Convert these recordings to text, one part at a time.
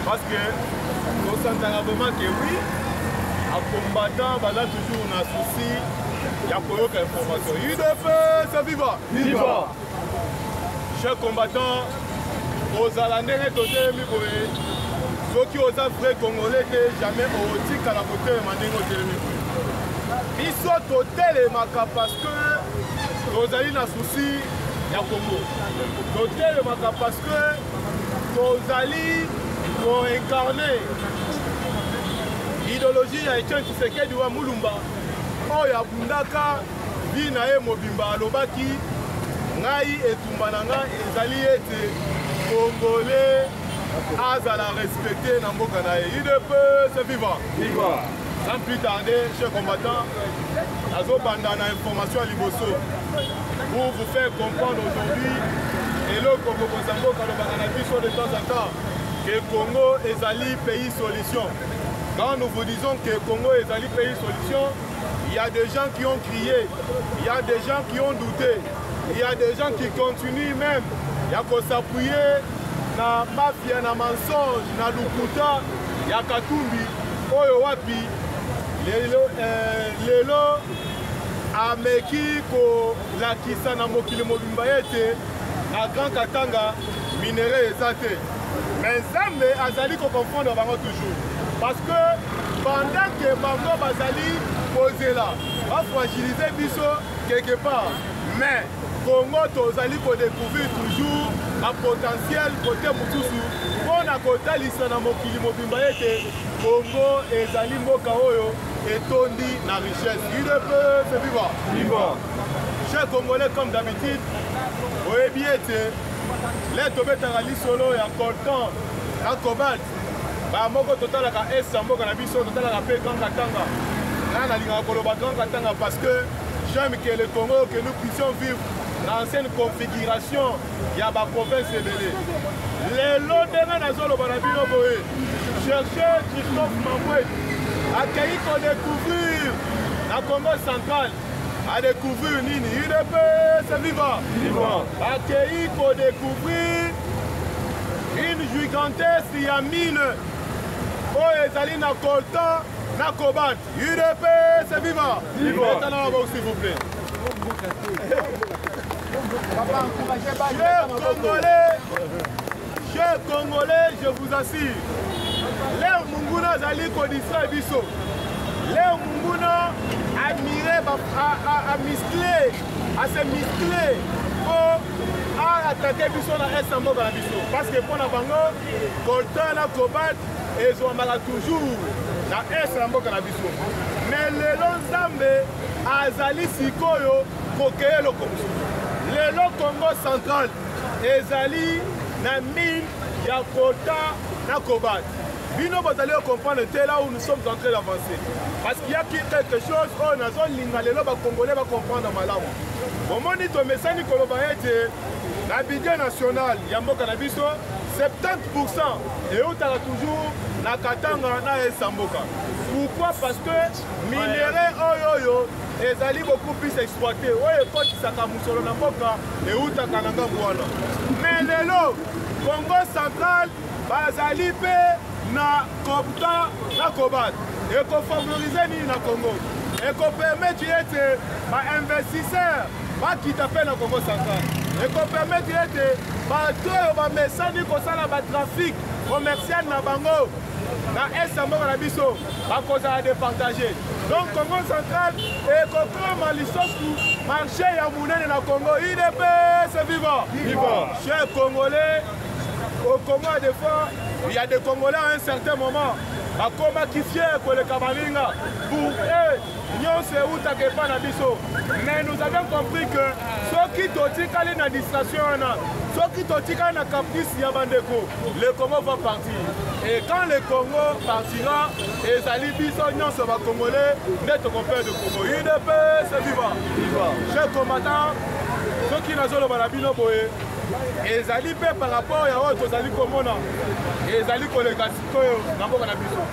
Parce que nous sentons vraiment que oui, en combattant, bah là toujours on a souci, il y a pour aucune information. UDP, c'est vivant. Vivant. Chers combattants, aux Alandais, ceux qui ont vrai Congolais, jamais au tic à la côté de Mandingo Télémico. Ils sont au télémaca parce que nous avons un souci, il y a Congo. Au télémaca parce que nous allons incarner l'idéologie de Etienne Tshisekedi wa Mulumba. Oh, il y a Bundaka, Binae Mobimba, Alobaki, Ngai et Tumbananga, ils allaient être Congolais. Azala respecter Namboka Nae. UDP, c'est vivant. Sans plus tarder, chers combattants, Azo Bandana information à Liboso pour vous faire comprendre aujourd'hui et le Congo Kozambo Kalobanabiso de temps en temps que le Congo est un pays solution. Quand nous vous disons que le Congo est un pays solution, il y a des gens qui ont crié, il y a des gens qui ont douté, il y a des gens qui continuent même. Il y a qu'à s'appuyer na mafia, na mensonge, na lukuta, ya katumbi, oyo wapi, lelo ameki ko lakisa na mokili mobimba yete, na Grand Katanga, minéraux ezate. Mais Zambé azali ko confondre bango toujours. Parce que pendant que bango bazali posé là, va fragiliser biso quelque part. Mais Congo tozali ko découvrir toujours un potentiel côté Moutoussou. Pour na kota lisa na mokili mobimba yete, Congo ezali mboka oyo etondi na richesse. UDP, c'est vivant. Vivant. Chers Congolais, comme d'habitude, oyebi ete les tobetaka lisolo ya coltan ya cobalt ba moko totalaka esa mboka na biso totalaka pe Grand Katanga. Là nalingaka koloba Grand Katanga parce que j'aime que le Congo, que nous puissions vivre l'ancienne configuration il y a ma province ebele. Les lots de Nazolo Banabino Boé, chercher Christophe Mamoué, accueilli pour découvrir la Congo centrale, à découvrir Nini, UDP, c'est vivant. Accueilli pour découvrir une gigantesque yamine, oh, Ezali na coltan, na cobalt, UDP, c'est vivant. Maintenant, s'il vous plaît. Chers Congolais, je vous assure, Léo Munguna Zali Kodisra et Bisso, Léo Munguna admiré à muscler, à se muscler pour attaquer Bisso dans Essambo dans Bisso. Parce que pour la bango, coltan, la cobalt, et ils ont toujours dans Essambo dans Bisso. Mais le long Zambé, Azali Sikoyo, pour créer le Congo. Le Congo central, Ezali, na mine, ya coltan, na cobalt. Bino, vous allez comprendre là où nous sommes en train d'avancer. Parce qu'il y a quelque chose, oh, nous avons les Congolais va comprendre malamu. Au moment où tu message Nicolas Bayete, la budget national, Yambo Canabiso, 70% et où tu as toujours la Katanga na Esamboka. Pourquoi? Parce que minéraux oyo ezali beaucoup plus exploité. Oyo koti saka musolo na mboka et où tu as kananga mwana. Mais lelo Congo central bazali pe na coltan na cobalt. Et qu'on favorise ni na Congo. Et qu'on permette d'être un investisseur qui t'appelle na Congo central. Et qu'on permette d'être un message qui a trafic commercial na bango. Na Essambo na biso à cause de départager. Donc Congo central et comprendre l'histoire marché ya munene na Congo. UDP c'est vivant. Vivant. Chers Congolais, au Congo des fois, il y a des Congolais à un certain moment. À Koma qui fier pour le Kabalinga. Pour eux, nous c'est où ta kepa na biso. Mais nous avons compris que ceux qui t'ont calé na distraction, ceux qui t'ont calé na caprice Yabandeko, le Congo va partir. Et quand le Congo partira, les alibis sont va Congolais, net compère de Congo. UDP, c'est vivant. Chers combattants, ceux qui n'ont pas la boé, les alibis par rapport à eux, les alibis comme les alibis collègues, n'importe quoi.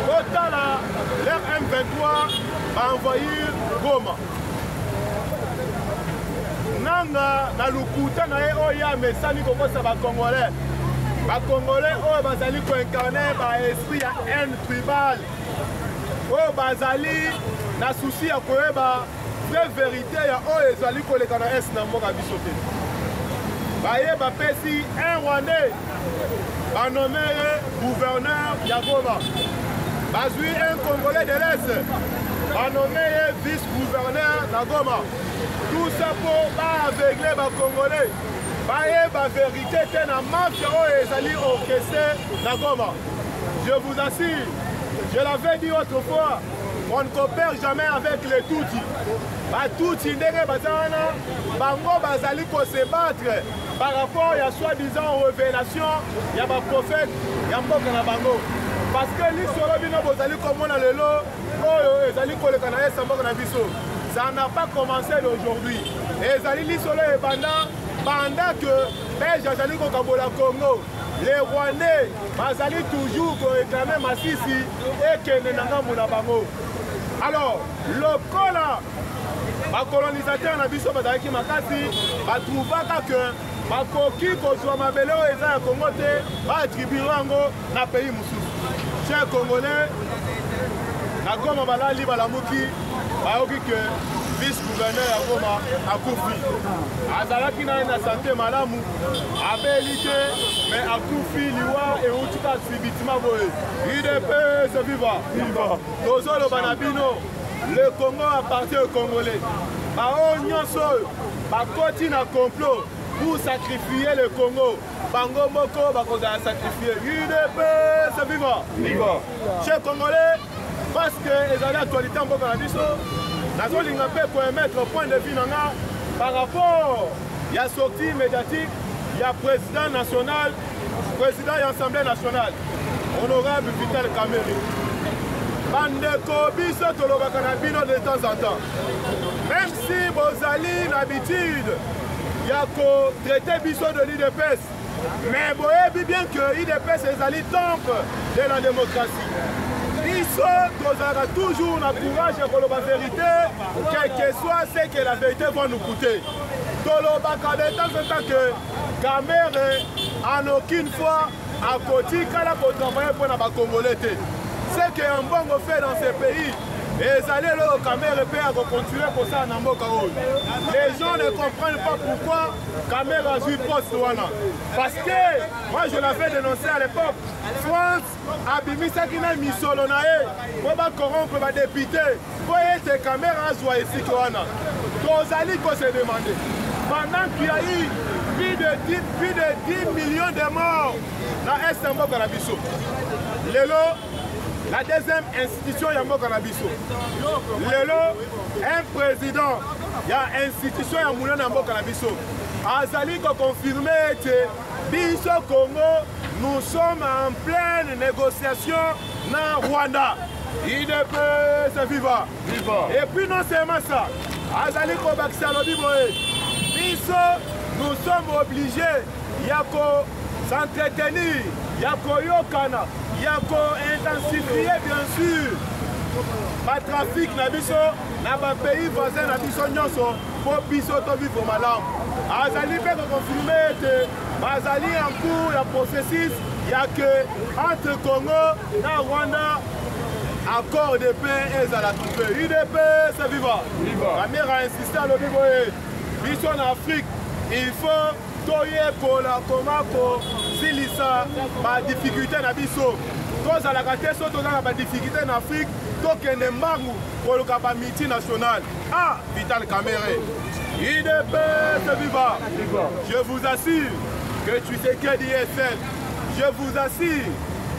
Autant là, leur M23 va envahir Goma. Nanga, na lukuta na oya mesani koko sa ba Congolais. Congolais, oh, bazali ko incarner ba esprit ya haine tribal. Oh, bazali na souci ya koyeba vraie vérité ya oh ezali ko lekana es na mboka biso te. Baye ba pesi un Rwandais ba nommé gouverneur ya Goma. Bazui un Congolais de l'Est ba nommé vice-gouverneur na Goma. Tout ça pour pas aveugler ba Congolais. Baye ba vérité te na mafia oh ezali orchestré na Goma. Je vous assure, je l'avais dit autrefois, on ne coopère jamais avec les Tutsis. Ba Tutsi ndenge bazana, bango bazali ko se battre par rapport à soi-disant révélation, ya ba prophète, ya mboka na bango. Parce que l'histoire bino bozali komona lelo, oyo ezali ko lekana esa mboka na biso. Ça n'a pas commencé d'aujourd'hui. Ezali l'histoire pendant que Belge azali ko kabola Congo. Les Rwandais, bazali toujours pour réclamer Masisi et Kene Nangamou na bango. Alors, le cola, les colonisateurs na biso bazalaki makasi, batrouvaka que bakoki kozwa mabele oyo eza ya Congo te, baattribuer yango na pays mosusu. Chers Congolais, na Goma balali balamuki, bayoki que vice-gouverneur ya Goma akufi. Azalaki na santé malamu, abeli te, mais akufi liwa eutika subitement boye. UDPS viva. Tozolo banabino, le Congo appartient aux Congolais. Bao nyonso, bakoti na complot pour sacrifier le Congo. Bango moko bakoza sacrifier. UDPS viva. Chers Congolais, parce que les actualités en Boka Nabiso, nazolinga pe pour émettre point de vue nanga par rapport à la sortie médiatique, il y a président national, président de l'Assemblée nationale, honorable Vital Kamerhe. Bandeko biso tolobaka na bino de temps en temps. Même si bozali l'habitude, il y a ko traiter biso de l'IDPS, mais boyebi bien que l'IDPS ezali temple de la démocratie. Biso tozalaka toujours na courage ya koloba vérité, quel que soit ce que la vérité va nous coûter. Tolobaka de temps en temps que Kamerhe en aucune fois a kotikala ko travailler pour na ba Congolais te. Ce que Mbongo fait dans ces pays, et allez là au Kamerhe à continuer pour ça en Mboka. Les gens ne comprennent pas pourquoi Kamerhe a joué poste wana. Parce que moi je l'avais dénoncé à l'époque. France a bimisa kina misolo na e pour ba corrompre ba député. Pour être Kamerhe a joué ici wana. Tozali ko se demander. Pendant qu'il y a eu plus de 10 millions de morts dans Est Mboka na biso. Lelo la deuxième institution ya mboka na biso. Lelo un président ya institution ya muna na mboka na biso. Azali ko confirmer que biso Congo nous sommes en pleine négociation na Rwanda. IDPS viva. Et puis non seulement ça, azali ko bakisa lobi boye. Biso nous sommes obligés ya ko s'entretenir, ya ko yokana. Il y a intensifié bien sûr le trafic na biso na ba pays voisins na biso nyonso pour biso to vivre malamu. Azali pe ko confirmer que bazali en cours la processus il y a que entre Congo na Rwanda accord de paix et à la troupe. UDPS viva. Kamerhe a insisté à l'objet biso en Afrique il faut toye kola komako silisa ba difficulté na biso tozalaka te so tozala ba difficulté en Afrique tokende mbangu koluka ba multinationale. Ah, Vital Kamerhe, UDPS viva. Je vous assure que Tshisekedi est seul. Je vous assure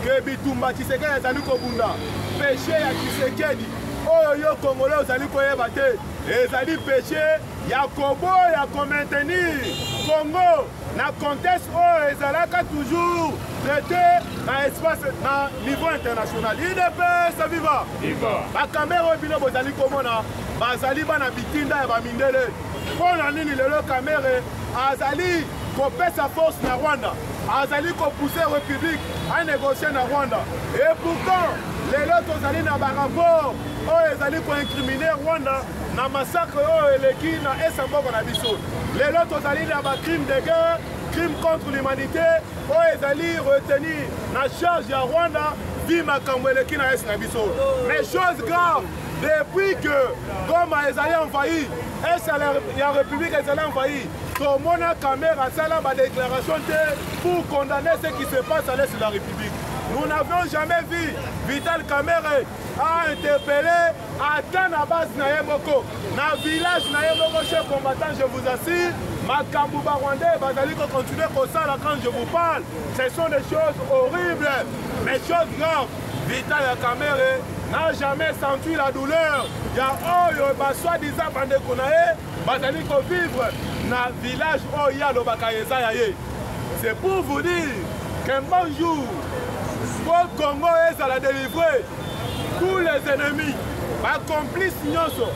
que Bitumba Tshisekedi ezali kobunda péché ya Tshisekedi oyo yo Congolais ozali koyeba te ezali péché ya kobo ya ko maintenir Congo na contexte oyo ezalaka toujours traité na espace na niveau international. UDPS viva. Bakamera oyo bino bozali komona bazali bana bitinda ya bamindele mpona nini lelo Kamerhe azali kopesa force na Rwanda, azali kopousse République à négocier na Rwanda. Et pourtant lelo tozali na barapport oyo ezali koincriminer Rwanda na massacre oyo eleki na esa mboka na biso. Lelo tozali na bacrime de guerre, crime contre l'humanité oyo ezali retenir na charge ya Rwanda vi makambo eleki na esi na biso. Mais chose grave, depuis que Goma ezali envahi, est la République ezali envahi, tomona caméra sala ba déclaration pour condamner ce qui se passe à l'est de la République. Nous n'avions jamais vu Vital Kamerhe a interpellé à na base na Yeboko, na village na Yeboko, chef combattant, je vous assure, Makambouba Rwandais, Bazali continuer comme ça là quand je vous parle. Ce sont des choses horribles, mais choses graves. Vital Kamerhe n'a jamais senti la douleur. Il y a soi-disant bande konae, Bazali vivre na village Oya Lobakaeza Yaye. C'est pour vous dire qu'un bon jour, pour Congo est à la délivrer, tous les ennemis, ma complice Nyonso,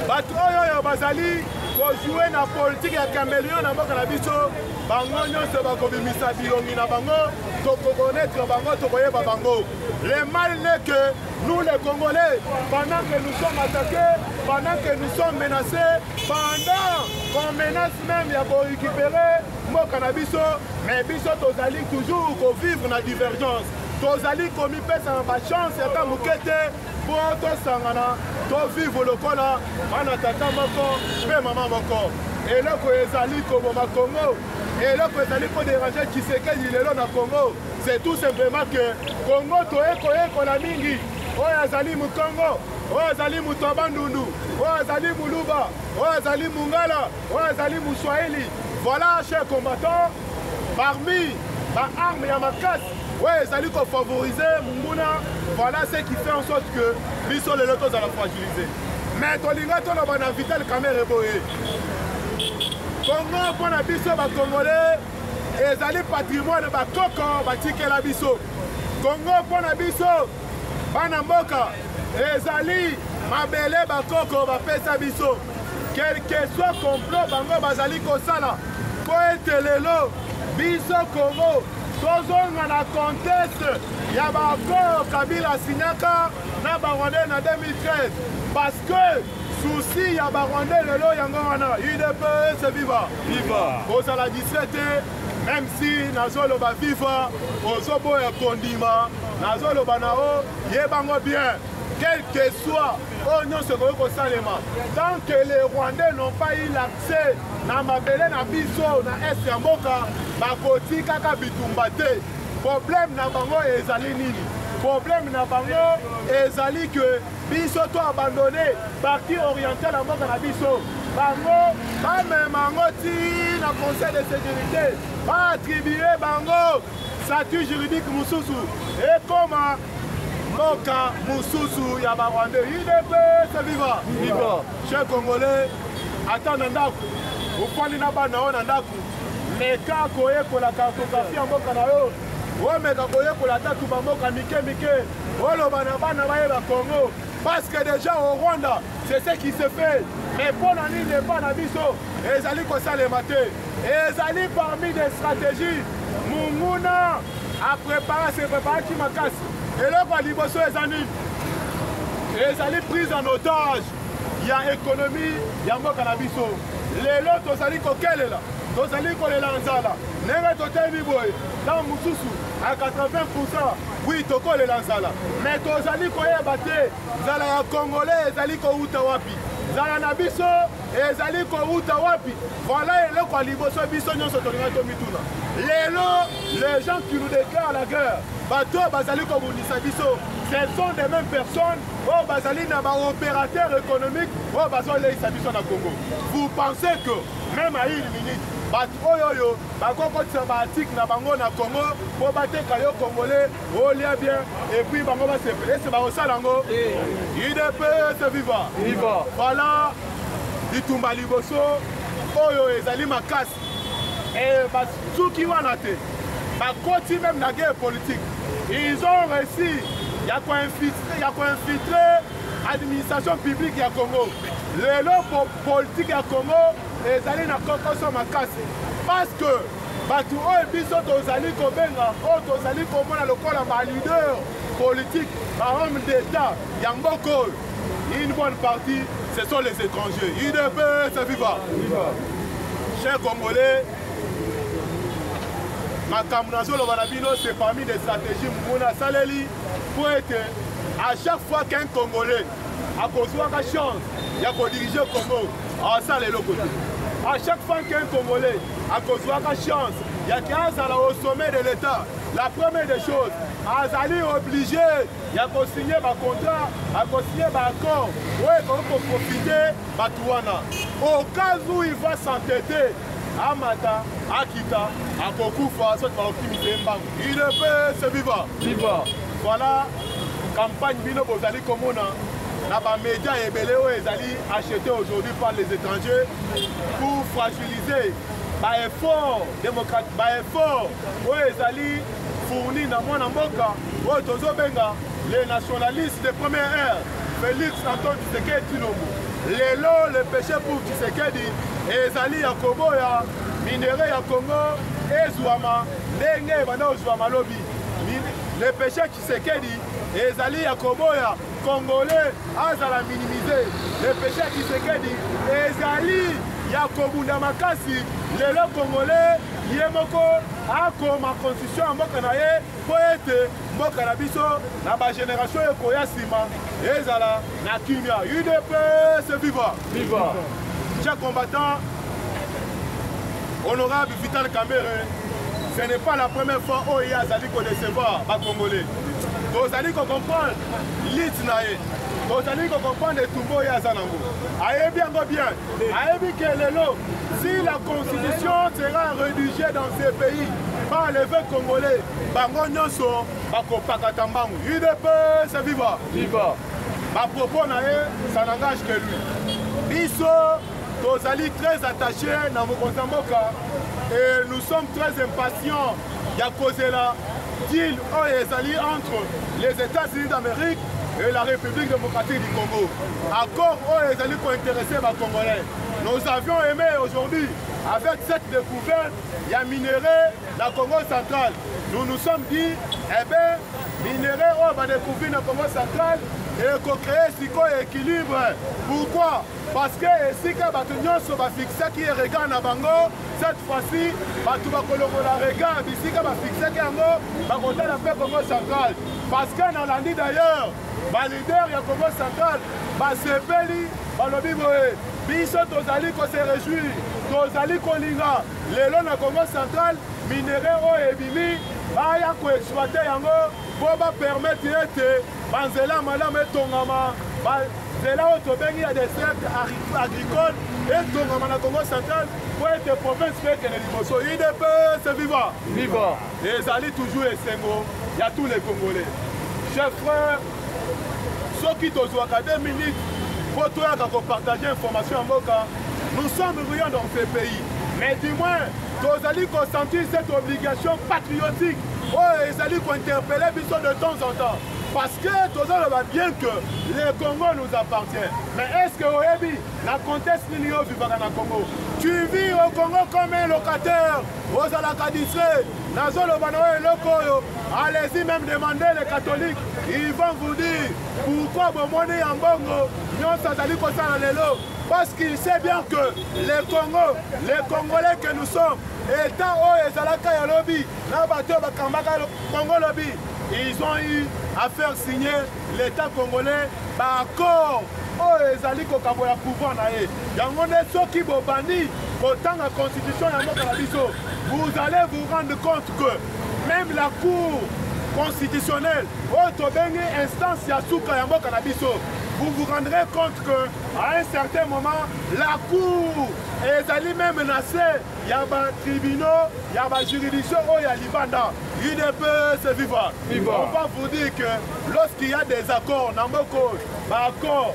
Batroyo Bazali, pour jouer dans la politique ya caméléon na mboka na biso, bango nyonso bakobimisa bilongi na bango, tokokonaître bango, tokoyeba bango. Le mal n'est que nous les Congolais, pendant que nous sommes attaqués, pendant que nous sommes menacés, pendant qu'on menace même ya pour récupérer mboka na biso, mais biso tozali toujours ko vivre na divergence. Tozali komi pesa na ba chance ya kamukete pour tosangana, to vivre lokola bana tata moko pe mama moko. Eloko ezali koboma Congo, eloko ezali ko déranger Tshisekedi lelo na Congo, c'est tout simplement que Congo toyeko na mingi, oyo azali Mukongo, oyo azali Mutobandundu, oyo azali Muluba, oyo azali Mungala, oyo azali Muswahili. Voilà, chers combattants, parmi ma arme et ma casse, ouais, ça lui favoriser Munguna, voilà ce qui fait en sorte que biso les lotos à la fragiliser. Mais tolinga to na bana Vital Kamerhe boye. Congo pour na biso ba Congolais, ezali patrimoine ba koko ba tikela biso. Congo pour na biso bana mboka, ezali mabele ba koko ba pesa biso. Quel que soit complot bango bazali kosala po ete lelo biso Congo tozonga na conteste ya baaccord Kabila signaka na Barwandais na 2013 parce que souci ya Barwandais lelo yango wana UDPS viva ozala 17 même si nazoloba viva ozoboya kondima nazoloba nao yebango bien. Quel que soit, tant que les Rwandais n'ont pas eu l'accès à Mabele, na biso, na Est Yamboka, bakoti kaka bitumbate. Problème na bango ezali nini? Problème na bango ezali que biso to abandonné partie orientale na mboka na biso. Bango, ba même bango ti na Conseil de sécurité, ba attribuer bango statut juridique mususu. Et comment Moka Moussousou ya Barwandais, UDPS viva. Viva. Chers Congolais, attends Nandaku. Vous prenez Nabana Nandaku. Mais quand vous avez la cartographie en Moka Nao, vous avez la tête de Moka Mike, vous avez la Congo. Parce que déjà au Rwanda, c'est ce qui se fait. Mais pour l'année, n'est pas dans biso. Et Zali Kosa les matés. Et Zali parmi des stratégies. Munguna a préparé, c'est préparé qui m'a cassé. Et là, les alliés pris en otage, il y a économie, il y a un cannabis. Les lots, les alliés coquels là, les alliés collés là, les hôtels Biboy, dans Moussoussou, à 80%, oui, toko les lanzala. Mais les alliés collés battés, les Congolais, les alliés Koutawapi, les Nabiso, les alliés Koutawapi. Voilà les Kwaliboso, Bissonion, Sotolingato Mituna. Les gens qui nous déclarent la guerre. Bateau Bazali comme Unisabiso, ce sont des mêmes personnes au Bazali n'a pas opérateur économique au Bazali Sabiso na Congo. Vous pensez que même à une minute, Bato Bakoko Tsabatik na Bango na Congo, pour battre Kayo Congolais, au lien bien, et puis Bango va se faire. C'est Bango Salango, IDPS viva. Viva. Voilà, Itumba Liboso, Oyo Ezali Makas, et Batsuki Wanate. Côté même la guerre politique, ils ont réussi, il y a quoi infiltrer l'administration publique à Congo. Les lots politiques à Congo, ils allaient dans ma casse. Parce que, ils sont leader politique, par homme d'État, Yamboko, une bonne partie, ce sont les étrangers. IDPS viva. Chers Congolais, c'est parmi les stratégies pour être à chaque fois qu'un Congolais a besoin de chance, il y a pour diriger le Congo. Ça, les locaux. À chaque fois qu'un Congolais a besoin de chance, il y a quelqu'un au sommet de l'État. La première des choses, Azali obligé, il y a qu'à signer un contrat, à signer un accord, oui, pour profiter de au cas où il va s'entêter, à Mata, à Kita, à Kokufa, soit par optimiser il ne peut se vivre. Voilà, campagne Bino Bozali Komona. Les médias et les Ezali achetés aujourd'hui par les étrangers pour fragiliser l'effort démocratique, l'effort où Ezali fourni dans mon amboka, les nationalistes de première ère, Félix Antoine Tshisekedi Tshilombo. Le péché pour Tshisekedi, Ezali Yakoboya, minéré ya Congo, Ezouama, Nenge Bana Ozouama Lobby. Le péché Tshisekedi, Ezali Yakoboya, Congolais, Azala minimisé. Le péché Tshisekedi, Ezali Yakobunda Makasi, les Congolais, Yemoko, Ako, ma constitution en Mokanaye, pour être Mokanabiso, la génération de Koyasima, Ezala, Nakimia, UDP, c'est vivant. Chers combattants, honorable Vital Kamerhe, ce n'est pas la première fois où il y a Zali qu'on décevoir les Congolais. Vous allez comprendre l'Itnae. Vous allez comprendre les Tumbo et Azanango. Aïe bien, aïe bien, si la constitution sera rédigée dans ces pays par les vœux congolais, Bango Nyonso, Bako Pakatambangu, UDP, c'est vivant. Ma propos, ça n'engage que lui. Bisso, Tozali très attachés dans Mokonzamoka et nous sommes très impatients. Il y a causé là, deal entre les États-Unis d'Amérique et la République démocratique du Congo. Accord où les alliés sont intéressés par les Congolais. Nous avions aimé aujourd'hui, avec cette découverte, il y a minéré la Congo centrale. Nous nous sommes dit, eh bien, minéré, on va découvrir la Congo centrale et co-créer ce équilibre. Pourquoi? Parce que si les bâtiments sont fixés qui regardent à Bango, cette fois-ci, tu vas la regard ici qui va fixer qui va compter la paix Congo centrale. Parce que dans l'année d'ailleurs, les leaders du Congo central, c'est Peli, le Biboé, Biso Tozali qu'on se réjouit, Tozali qu'on lira, les lots du Congo central, minéraux et bimi, il faut exploiter pour permettre que Banzela Madame et Tongama, c'est là où il y a des cercles agricoles et Tongama dans le Congo central pour être province fait que les Limoso. IDP, c'est vivant. Et Zali toujours et Sengo, il y a tous les Congolais. Chers frères, ceux qui ont 2 minutes pour partager l'information en Moka, nous sommes brillants dans ce pays. Mais du moins, nous allons consentir cette obligation patriotique. Ils allons interpeller de temps en temps. Parce que tout ça va bien que le Congo nous appartient. Mais est-ce que Oyebi, la comtesse Nilio vit dans le Congo? Tu vis au Congo comme un locataire. Vous allez allez-y même demander les catholiques. Ils vont vous dire pourquoi vous monnaie en Bongo. Parce qu'ils savent bien que les Congolais que nous sommes, État Ezalaka Lobby, Congo Lobby, ils ont eu à faire signer l'État congolais par accord. Ezali Kokaboya pouvoir naé. Yangonde soki bobani autant la constitution vous allez vous rendre compte que même la Cour constitutionnelle, instance Yasuka Yambo Kanabiso, vous vous rendrez compte qu'à un certain moment, la Cour est même menacée. Il y a des tribunaux, il y a des juridictions, il y a Libanda. UDP, c'est vivant. On va vous dire que lorsqu'il y a des accords, accords,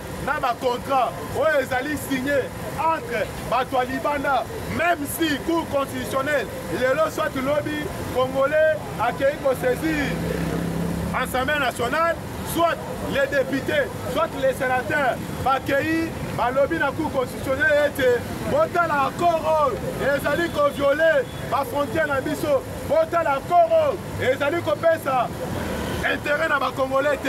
contrat, ils allaient signer entre Libanda, même si Cour constitutionnelle, les lois soit lobby congolais, accueillis pour saisir Assemblée nationale, soit les députés, soit les sénateurs, accueillis par le lobby de la Cour constitutionnelle, voter l'accord, et ils allaient violer la frontière de Bisso, voter l'accord, et ils allaient ça. intérêt na Congolais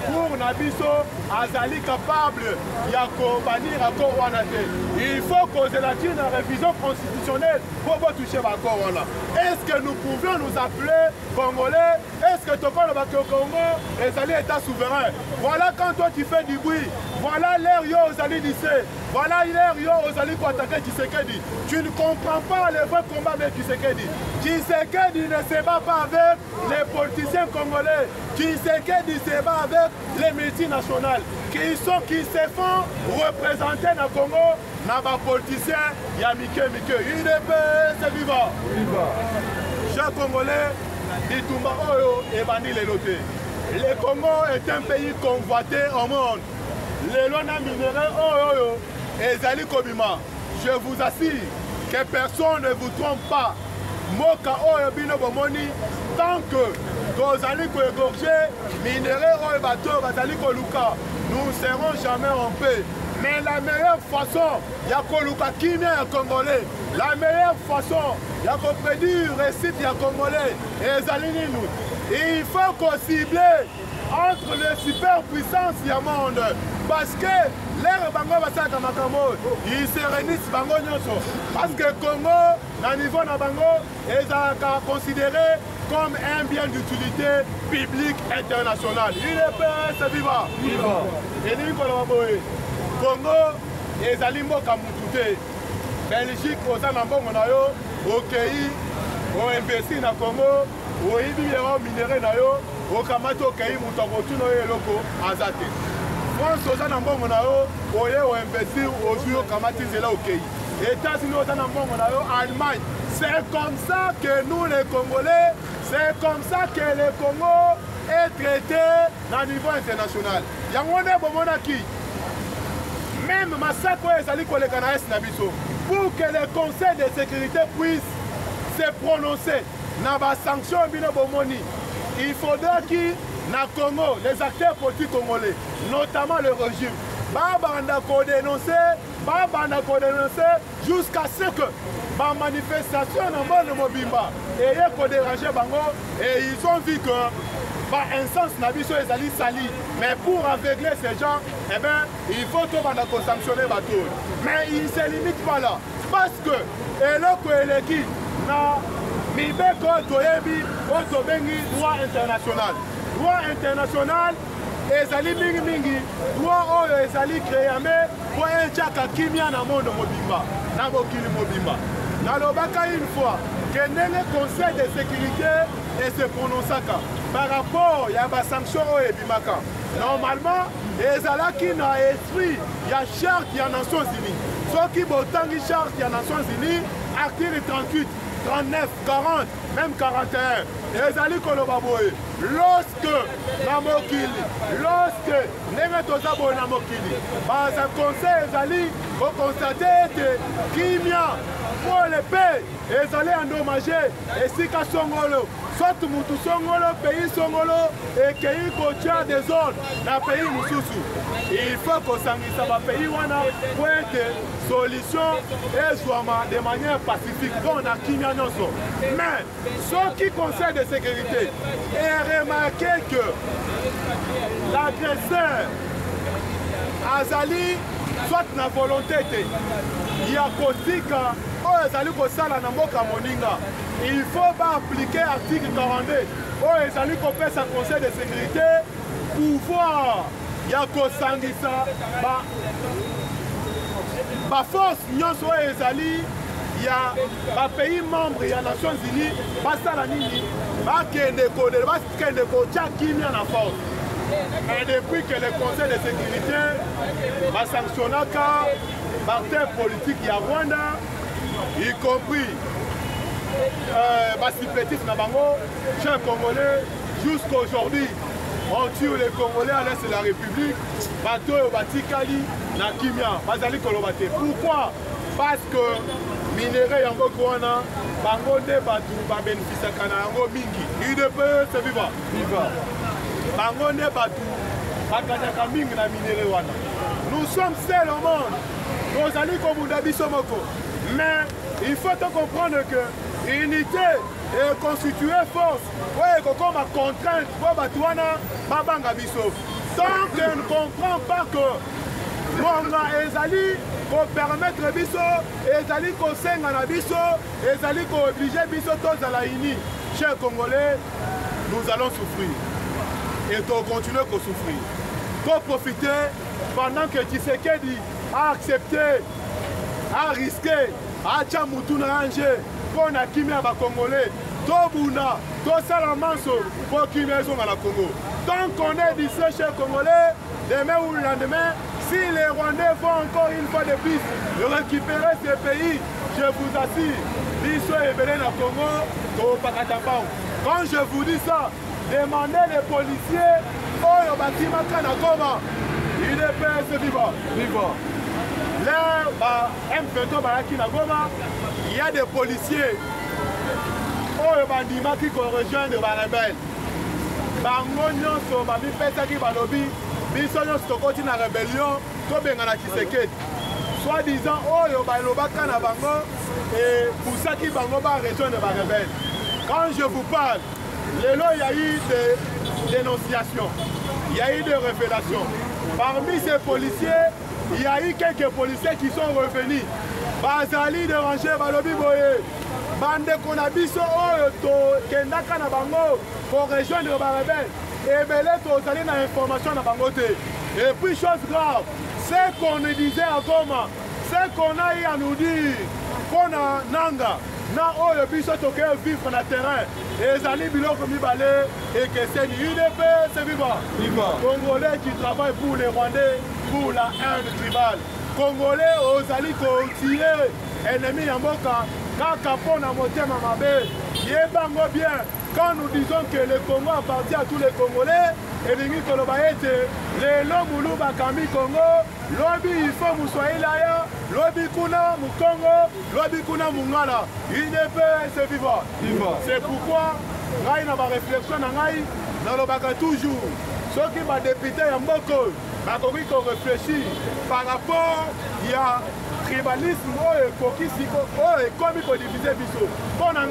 pour Nabiso azali capable ya bannir accord wana te. Il faut causer la révision constitutionnelle pour toucher l'accord wana. Est-ce que nous pouvions nous appeler Congolais? Est-ce que Toko le Congo ezali état souverain? Voilà quand toi tu fais du bruit. Voilà l'air yo ozali lycée. Voilà l'air yo ozali pour attaquer Tshisekedi. Tu ne comprends pas les vrais combats avec Tshisekedi. Tshisekedi ne se bat pas avec les politiciens congolais. Tshisekedi se bat avec les multinationales qui se font représenter dans le Congo dans les politiciens. Il y a Mike. UDPS, c'est vivant. Chers Congolais, Bitumba Oyo et Bani Leloté. Le Congo est un pays convoité au monde. Les lois minéraux Oyo et Zali Kobima. Je vous assure que personne ne vous trompe pas. Moka Oyo Bino Bomoni, tant que Gozali ko égorger, minéraux Oyo Bato, Bazali Koluka, nous ne serons jamais en paix. Mais la meilleure façon, il y a Koluka Kimia et Congolais. La meilleure façon, il y a qu'on prédire récite, il y a Congolais et Zalini nous. Il faut qu'on cible entre les superpuissances du monde. Parce que l'air bango basaka makambo, ils se réunissent bango nyonso. Parce que Congo, à niveau na bango, est considéré comme un bien d'utilité publique internationale. Il est PS viva. Et nous Congo, est alimbo kamutute. Belgique, aux anambongo na yo, au pays, au investi na Congo, au ibiero minéré na yo, au kamato pays mutakotuno eloko azate. France aux anambongo na yo, au investir au jour kamati zela au pays. États-Unis aux anambongo na yo, Allemagne. C'est comme ça que nous les Congolais, c'est comme ça que le Congo est traité à niveau international. Yangone Bomonaki. Même massacre ezali koleka na est na biso. Pour que le Conseil de sécurité puisse se prononcer dans les sanctions bino bomoni, il faudra que na Congo, les acteurs politiques congolais, notamment le régime, babanda ko dénoncer jusqu'à ce que la manifestation dans le Mobimba et ko déranger bango et ils ont vu que un sens nabiso ezali sali, mais pour aveugler ces gens, eh bien, il faut tout sanctionner bateau. Mais il ne se limite pas là, parce que eloko eleki na mibeko toyebi otobengi droit international. Droit international ezali mingi droit oyo ezali créé pour un tchaka kimia na monde mobimba, na mokili mobimba. Nalobaka une fois que le Conseil de sécurité et se prononçaka par rapport à la sanction et bimaka. Normalement, les alaki na esprit, il y a charte des Nations Unies. Ceux qui botangi charte des Nations Unies, article 38, 39, 40, même 41. Les alaki kolobaboye. Lorsque Nemetoza Namokili, par un conseil, les alaki vont constater que Kimia pour le paix, ils allaient endommager et si ka songolo, soit mutu songolo, pays songolo et qu'il contient des zones dans le pays mususu. Il faut qu'on s'engage dans le pays pour être solution et jouama de manière pacifique. Donc on a Kimia Nyonso. Mais ce qui concerne la sécurité, est remarqué que l'agresseur Azali soit na volonté. Il y a Kotika. Il faut pas appliquer l'article 42. Il s'agit qu'on fait un conseil de sécurité pouvoir. Il y a Kosangisa. Force, il y a pays membres, il y a les Nations Unies, mais depuis que le conseil de sécurité va sanctionner les partis politiques, il y a Rwanda, y compris les Nabango, chers Congolais, jusqu'aujourd'hui, on tue les Congolais à l'est de la République, Bato Batikali, Nakimia, Bazali Kolobate. Pourquoi? Parce que minéraux yango kwana, bango de batu ba bénéficie kana yango mingi. UDPS c'est viva. Bango de batu bakanyaka mingi na minéraux wana. Nous sommes seuls au monde. Nous allons comme Dabi Somoko. Mais il faut comprendre que l'unité et constituer force pour comme contrainte pour Batouana Babanga Bisso. Tant qu'on ne comprend pas que Mwanga ezali pour permettre Bisso, ezali ko senga na Bisso, ezali ko obliger Bisso tous à la uni. Chers Congolais, nous allons souffrir et continuer à souffrir. Pour profiter pendant que Tshisekedi a accepté, a risqué, a tchamutuna ranger pour na kimia ba Congolais. Tobuna, Tosalamanso pour kimia zonga la Congo. Tant qu'on est d'ici, chers Congolais, demain ou le lendemain, si les Rwandais vont encore une fois de plus récupérer ces pays, je vous assure, Bisso et Belén à Congo, au Pakatapao. Quand je vous dis ça, demandez les policiers, oh, au bâtiment Kanakoma, il est PS vivant. Là, M22 Baraki Nagoma, il y a des policiers, oh, au bâtiment qui rejoignent les rebelles. Bango nyonso babipesaki balobi biso nyonso tokoti na rébellion tobenga Tshisekedi soi-disant oyo balobaka na bango et pusaki bango ba rejoindre ba rebelle. Quand je vous parle, lelo il y a eu des dénonciations, il y a eu des révélations. Parmi ces policiers, il y a eu quelques policiers qui sont revenus. Bazali déranger balobi boye. Bande qu'on a biso oyo to kendaka na bango pour rejoindre ba rebelle. Et belé to zali na information na bango te. Et puis chose grave, c'est qu'on nous disait à Goma, c'est qu'on a eu à nous dire qu'on a nanga na oyo biso to ke vivre na terrain. Et zali biloko mibale et que c'est UDP c'est vivant. Congolais qui travaillent pour les Rwandais pour la haine tribale. Congolais aux ali ko tirer ennemi ya mboka. Kaka pona motema mabe, yebango bien. Quand nous disons que le Congo appartient à tous les Congolais, et lingi koloba ete, le lomoulou bakami Congo, lobi il faut moussoyer là, lobi kuna Mukongo, lobi kuna Mungala. UDP c'est vivant. C'est pourquoi, ngai na ba réflexion na ngai, na lobaka toujours. Ceux qui va député ya mboko, bakoki ko réfléchir par rapport ya tribalisme oyo ekokisi oyo ekomi kodivize biso mpo na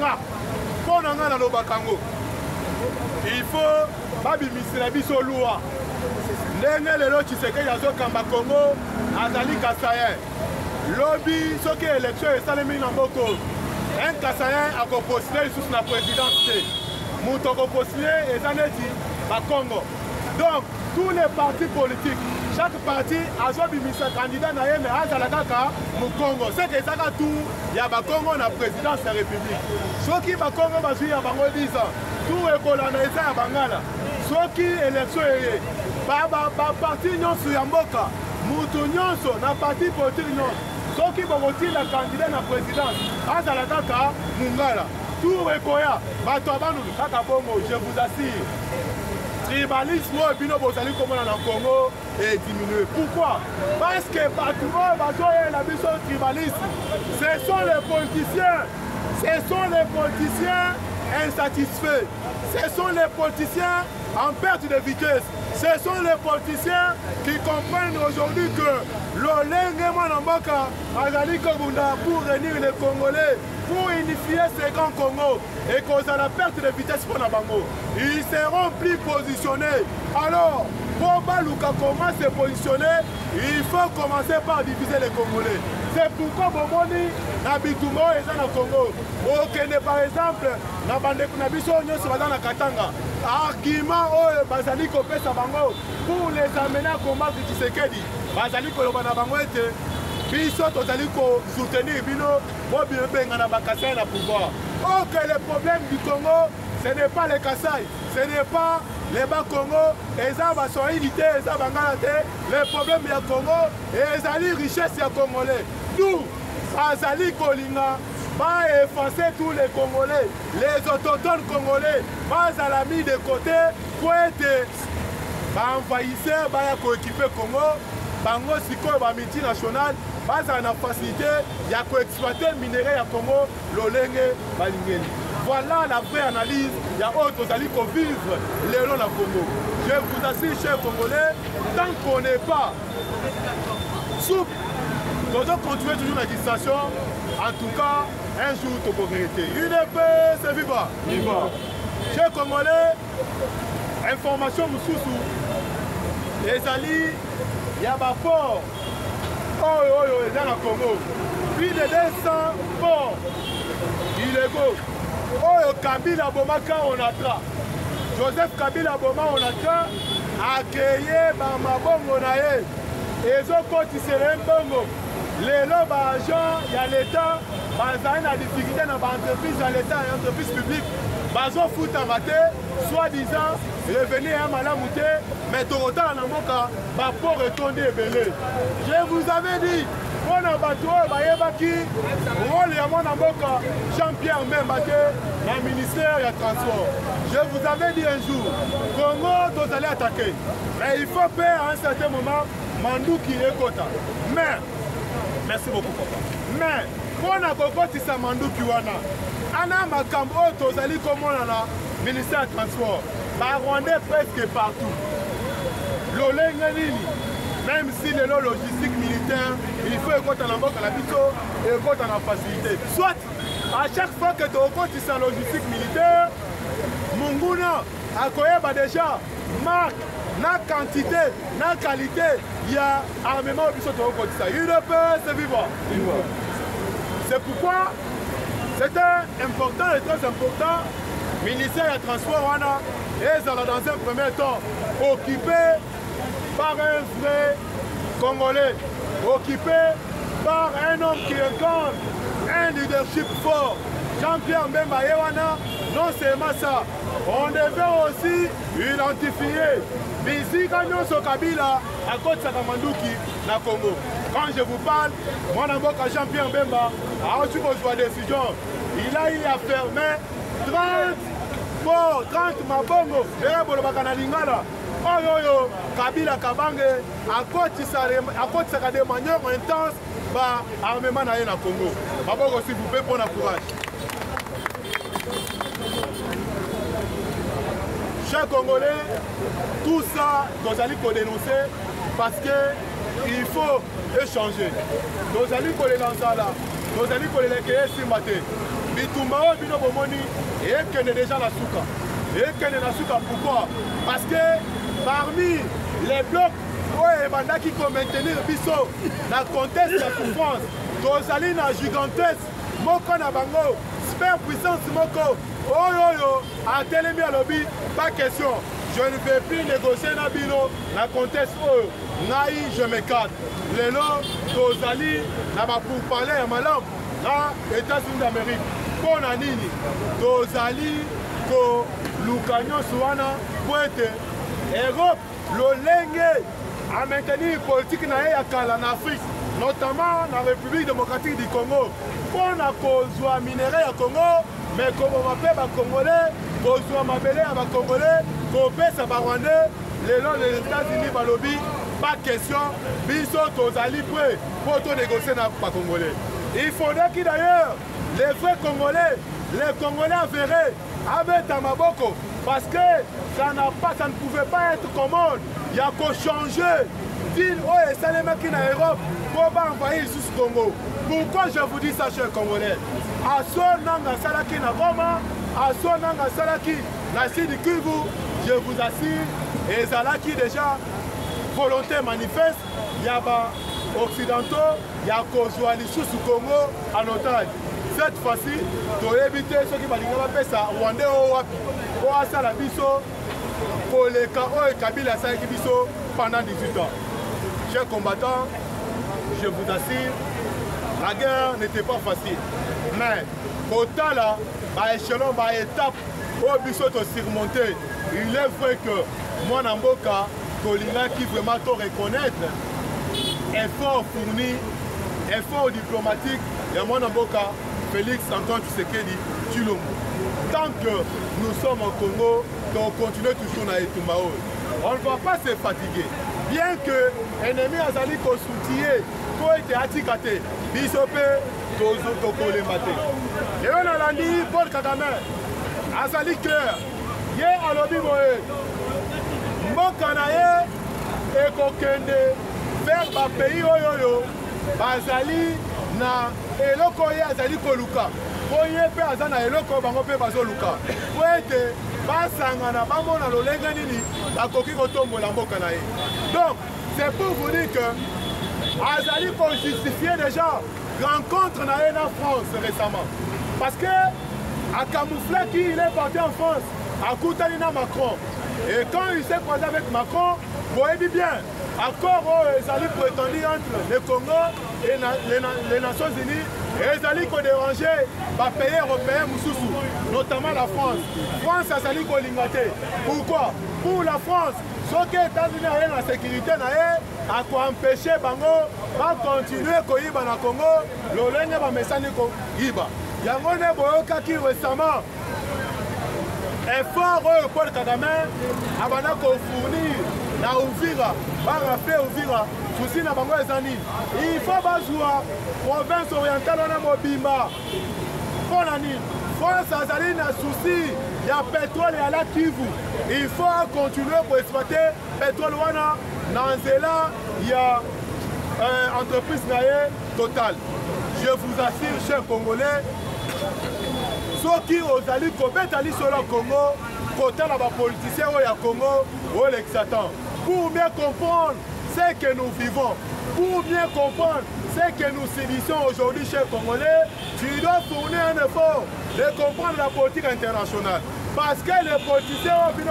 nga na lobakango il faut babimisela biso lwa ndenge lelo Tshisekedi azokamba Congo azali kasayen lobi soki élection esalemi na mboko un kasayen akopostule lisusu na présidence te moto akopostule eza neti bakongo. Donc tous les partis politiques, chaque parti a son candidat na yé mais azalaka mu Congo. C'est que ça tout il y a Congo na présidence de la République. Ceux qui ba Congo bazui ya bango 10 ans. Tout écolonisa ya bangala. Ceux qui élection yé ba parti nyonso ya mboka. Mutu nyonso na parti politique nyonso. Ceux qui vont la candidat na présidence azalaka mungala. Tout ekoya bato abanu kaka bongo, je vous assure. Tribalisme et puis nous allons comme en Congo est diminué. Pourquoi? Parce que partout la mission tribalisme, ce sont les politiciens insatisfaits, ce sont les politiciens en perte de vitesse, ce sont les politiciens qui comprennent aujourd'hui que l'Olenge Mwanamboka Azali Kobunda pour réunir les Congolais, pour unifier ces grands Congo et cause à la perte de vitesse pour Nabango. Ils seront plus positionnés. Alors, pour Baluka comment se positionner, il faut commencer par diviser les Congolais. C'est pourquoi Bomoni, Nabitumbo et Zana Congo. Au Kenya par exemple, Nabiso Nyos Badana Katanga. Argument Bazali Kopé Sabango pour les amener à combattre Tshisekedi. Bazali Kolobana Bango était. Biso tozali ko soutenir bino bo bien benga na bakasai na pouvoir. Oh que le problème du Congo, ce n'est pas les Kassai, ce n'est pas les Bas-Congo, eza ba soilité, eza bangala te, le problème ya Congo et ezali richesse ya Congolais. Nous, azali kolinga va effacer tous les Congolais, les autochtones congolais, va la mis de côté pour être envahisseurs, va coéquiper Congo, bango sikoyo ba multinational. Baza na facilité, il y a qu'à exploiter le minerai à Congo, l'olenge, balingeni. Voilà la vraie analyse, il y a autres alliés qui vivent les lois de Congo. Je vous assure, chers Congolais, tant qu'on n'est pas souple, nous devons continuer toujours la distraction, En tout cas, un jour, tu peux regretter. UDPS, viva! Viva! Chers Congolais, information Moussoussou. Les alliés, il y a un port. Dans le Congo. Plus de 200 ports illégaux. Kabila Bomaka Onatra. Joseph Kabila Boma Onatra a créé Bamabongo Naye. Et ils ont cotisé un bongo. Les lobes agents, il y a l'État, ils ont une difficulté dans l'entreprise, dans l'État et l'entreprise publique. Ils ont foutu en maté, soi-disant, revenir à Malamouté, mais tout autant en Amoka, pour retourner belé. Je vous avais dit, on a battu, rôle de mon Amoka, Jean-Pierre Membaké, le ministère du Transport. Je vous avais dit un jour, Congo, vous allez attaquer. Mais il faut faire à un certain moment, Mandouki et Kota. Mais, merci beaucoup, papa. Mais, pour na kokoti sa Mandouki wana, ana makambo tozali komona na ministère du Transport. Ba Rwandais presque partout. Lolenga nini, même si le logistique militaire, il faut écouter la banque à la bito et écouter la facilité. Soit, à chaque fois que tu écoutes sa logistique militaire, Munguna a déjà marque, na quantité, na qualité, il y a armement au biso de ça. Il ne peut se vivre. C'est pourquoi c'était important et très important. Le ministère du Transport est dans un premier temps occupé par un vrai Congolais, occupé par un homme qui incarne un leadership fort. Jean-Pierre Mbemba Yewana, non seulement ça, on devait aussi identifier Bisi Kanyoso Kabila à côté de Sakamanduki, na Congo. Quand je vous parle, mon avocat Jean-Pierre Mbemba a reçu vos décisions. Il a fermé 30 ports, 30 mabongo, Kabila Kabange, à côté de de manière intense, armement na Congo. Mabongo, s'il vous plaît, bon courage. Chers Congolais, tout ça, nous allons dénoncer parce qu'il faut échanger. Nous allons les lancer là, nous allons les créer sur maté. Bitumbao bino bomoni et qu'il est déjà la souka. Et qu'il est la souka pourquoi? Parce que parmi les blocs qui vont maintenir biso dans le contexte de la souffrance, nous allons na gigantesque, moko na bango, super puissance moko. À Télémi à lobby, pas question. Je ne vais plus négocier na bino, na contexte où naï je me cadre. Les lots, Tozali, na ba pour parler à malam, na États-Unis d'Amérique. Pour Nanini, Tozali, ko Lukanyo Suana, Poete, Europe, l'Olenge, a maintenir une politique en Afrique, notamment dans la République démocratique du Congo. Pour la cause minerai à Congo, mais comme on m'appelle les Congolais, pour m'appeler les Congolais, pour faire ça Rwandais, les lois des États-Unis, Balobi, pas question, biso tozali prêt pour tout négocier avec les Congolais. Il faudrait que d'ailleurs, les vrais Congolais, les Congolais avérés, avec Tamaboko, parce que ça ne pouvait pas être commode. Il y a qu'à changer ville et Salema qui est en Europe pour envahir le Congo. Pourquoi je vous dis ça, chers Congolais? À son nanga salaki na Goma, à son nanga salaki na Sud Kivu, je vous assure, et Zalaki déjà, volonté manifeste, il y a des occidentaux, il y a des sous Congo en otage. Cette fois-ci, pour éviter ceux qui vont faire ça, Rwandais ou Wapi, pour la biso, pour les cas et Kabila Saïki biso pendant 18 ans. Chers combattants, je vous assure, la guerre n'était pas facile. Mais, autant là, par échelon, par étape, au biso de surmonter, il est vrai que moi, Namboka, Colina qui vraiment te reconnaître, effort fourni, effort diplomatique, et moi, Namboka, Félix Antoine Tshisekedi Tshilombo. Tant que nous sommes au Congo, on continue toujours à Etumbao. On ne va pas se fatiguer. Bien que l'ennemi a sali soutien pour être atikate, bisope, tozo toko le maté. Et on a dit Paul Kagame, a sali clair, yé a lobby moé, mbokanaye, et kokende, vers ma pays oyoyo, bazali na eloko ye azali koluka po ye mpe aza na eloko bango mpe bazoluka po ete basangana bamona lolenge nini bakoki kotombola mboka na ye. Donc c'est pour vous dire que azali kojustifier déjà rencontre na ye na France récemment parce que a camouflé qu'il est parti en France à koutani na Macron et quand il s'est croisé avec Macron vous voyez bien accord ezali prétendu entre le Congo et les Nations Unies et ezali ko déranger ba pays européens mususu notamment la France. France azali ko lingate. Pourquoi? Pour la France soki États-Unis a la sécurité na ye a ko empêcher bango ba continuer ko yiba na Congo lolenge ba mesani ko yiba. Yango ne boyokaki récemment effort Paul Kagame abana ko fournir na Uvira barafle Uvira souci na bango ezani il faut bazwa province orientale na mobimba mpona nini France azali na souci ya pétrole ya la Kivu il faut continuer pour exploiter pétrole wana na nzela ya entreprise na ye Total. Je vous assure chers Congolais soki ozali kobeta liso la Congo kotala ba politiciens ya Congo o l'exatant pour bien comprendre ce que nous vivons, pour bien comprendre ce que nous subissons aujourd'hui chers Congolais, tu dois fournir un effort de comprendre la politique internationale. Parce que les politiciens ce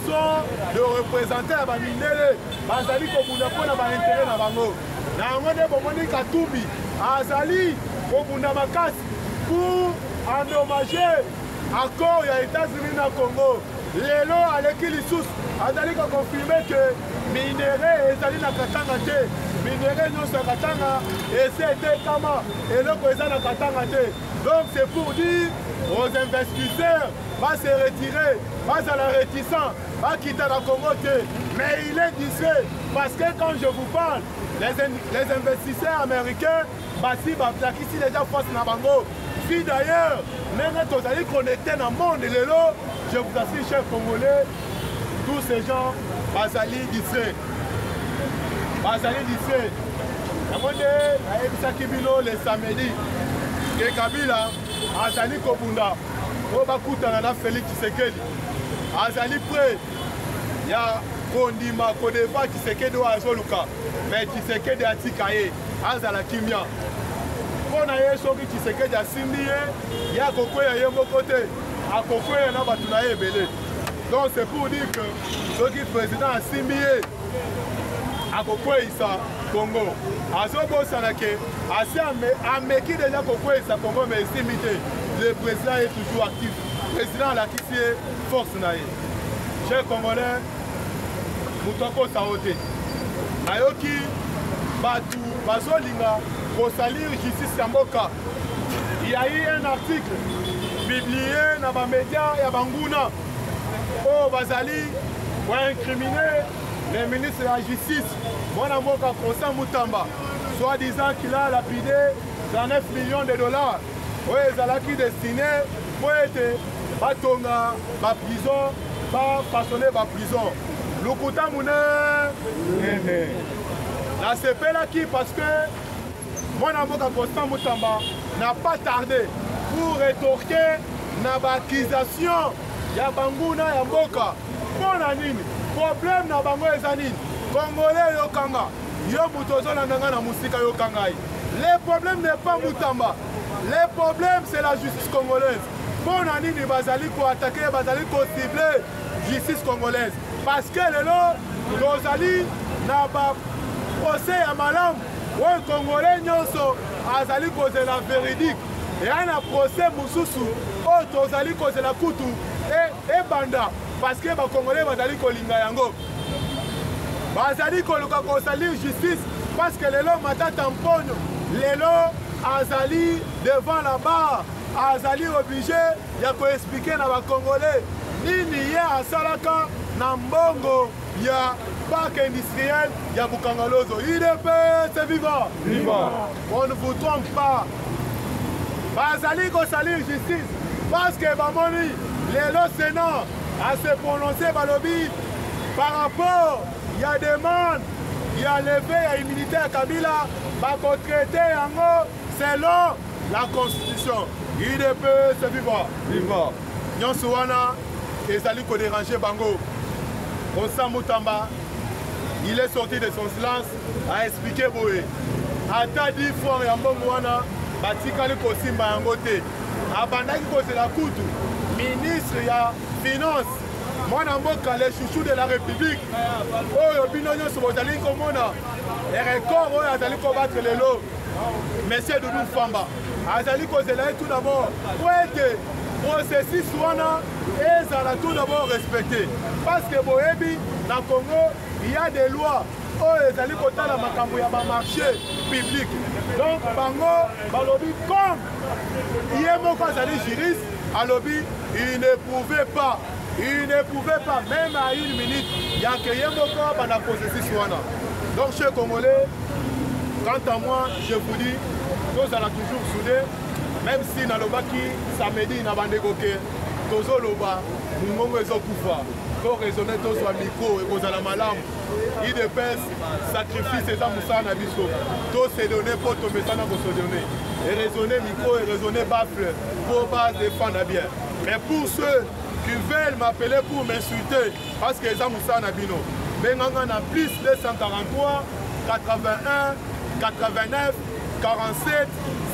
sont de représenter la Bamindele, Bazali Kobunda pour la intérêt na bango. Na ngone bomoni Katumbi, Azali Kobunda Makasi pour endommager accord ya États-Unis na Congo. Lelo aleki lisusu azali ko confirmer que minéraux ezali na Katanga te, minéraux nyonso ya Katanga ete kama eloko eza na Katanga te. Donc c'est pour dire aux investisseurs va se retirer, va à la réticent, va quitter la Congo te. Mais il est distrait parce que quand je vous parle, les investisseurs américains, ici déjà force na bango. Puis d'ailleurs, même quand vous allez connecter dans le monde, je vous assure, chers Congolais, tous ces gens, Bazali distrait. Bazali distrait. Le samedi, que Kabila, Azali Kobunda, Obakutana Félix Tshisekedi, Azali prêt, il y a Kondima, Kodeva Tshisekedi ou Azoluka, mais Tshisekedi a Tikaye, Azala Kimia. On a eu soki Tshisekedi asimbi ye ya kokwea ye moko te akokwea na bato na ye ebele. Donc c'est pour dire que soki président asimbi ye akokweisa Congo azobosana ke asi ameki déjà kokweisa Congo mais esimbi te. Le président est toujours actif. Le président alakisi ye force na ye. Chers Congolais, moto akosao te nayoki bato bazolinga pour salir justice Yamboka. Il y a eu un article publié dans les médias et Banguna où Bazali a incriminé le ministre de la Justice, Mwanamboka Constant Moutamba, soi-disant qu'il a lapidé 39 millions de dollars. Oui, Zalaki destiné pour être batonga, la prison, pas façonner la prison. Lukuta Moune, la CP là qui parce que Mwanamboka Constant Moutamba n'a pas tardé pour rétorquer na l'accusation ya Banguna ya Mboka. Pona nini? Problème na bango ezanini. Congolais yokanga. Yo mutozo na ndanga na musika yokanga. Le problème n'est pas Moutamba. Le problème c'est la justice congolaise. Pona nini bazali ko attaquer, bazali ko cibler justice congolaise. Parce que lelo Rosali na ba procès ya malamu. Ouais, Congolais nyonso azali cause la véridique et un procès mususu auto azali cause la kutu et banda parce que ba Congolais bazali kolinga yango bazali koluka ko salir justice parce que lelo matata mponyo lelo azali devant la barre azali obligé ya ko expliquer na ba Congolais nini ye asalaka na mbongo ya parc industriel ya Bukangalozo. IDP, c'est vivant. Vivant. On ne vous trompe pas. Bazali ko salir justice parce que Bamoni, le Sénat a se prononcé Balobi par rapport, il y a demande, il y a levé à immunité à Kabila, traité selon la constitution. UDPS viva. Viva. Nyonso wana ezali ko déranger bango. Constant Moutamba, il est sorti de son silence à expliquer boye. Ata 10 fois ya mbongo wana batikali ko simba yango te. Abandaki ko la kutu. Ministre ya finance. Mwana mboka les chouchous de la République. Oyo bino nyonso bozali komona. Les records oyo azali ko battre lelo. Monsieur Doudou Famba. Azali ko zela tout d'abord. Ouais processus wana ezala tout d'abord respecté parce que boyebi na Congo il y a des lois oyo ezali kotala makambo ya marché public donc bango balobi comme ye moko azali juriste alobi il ne pouvait pas même à une minute ya ke ye moko bana processus wana donc chez Congolais quant à moi je vous dis nous allons toujours soudés. Même si dans le baki, samedi, na bande koke, tozo loba, mungongo ezo kufa, to raisonner to soit micro et kozala malam. IDPS sacrifice eza musana biso, to se donner pour to mesana ko se donner. Et raisonner micro et raisonner baffle pour pas défendre bien. Mais pour ceux qui veulent m'appeler pour m'insulter parce que eza musana bino, benganga na plus 243 81 89 47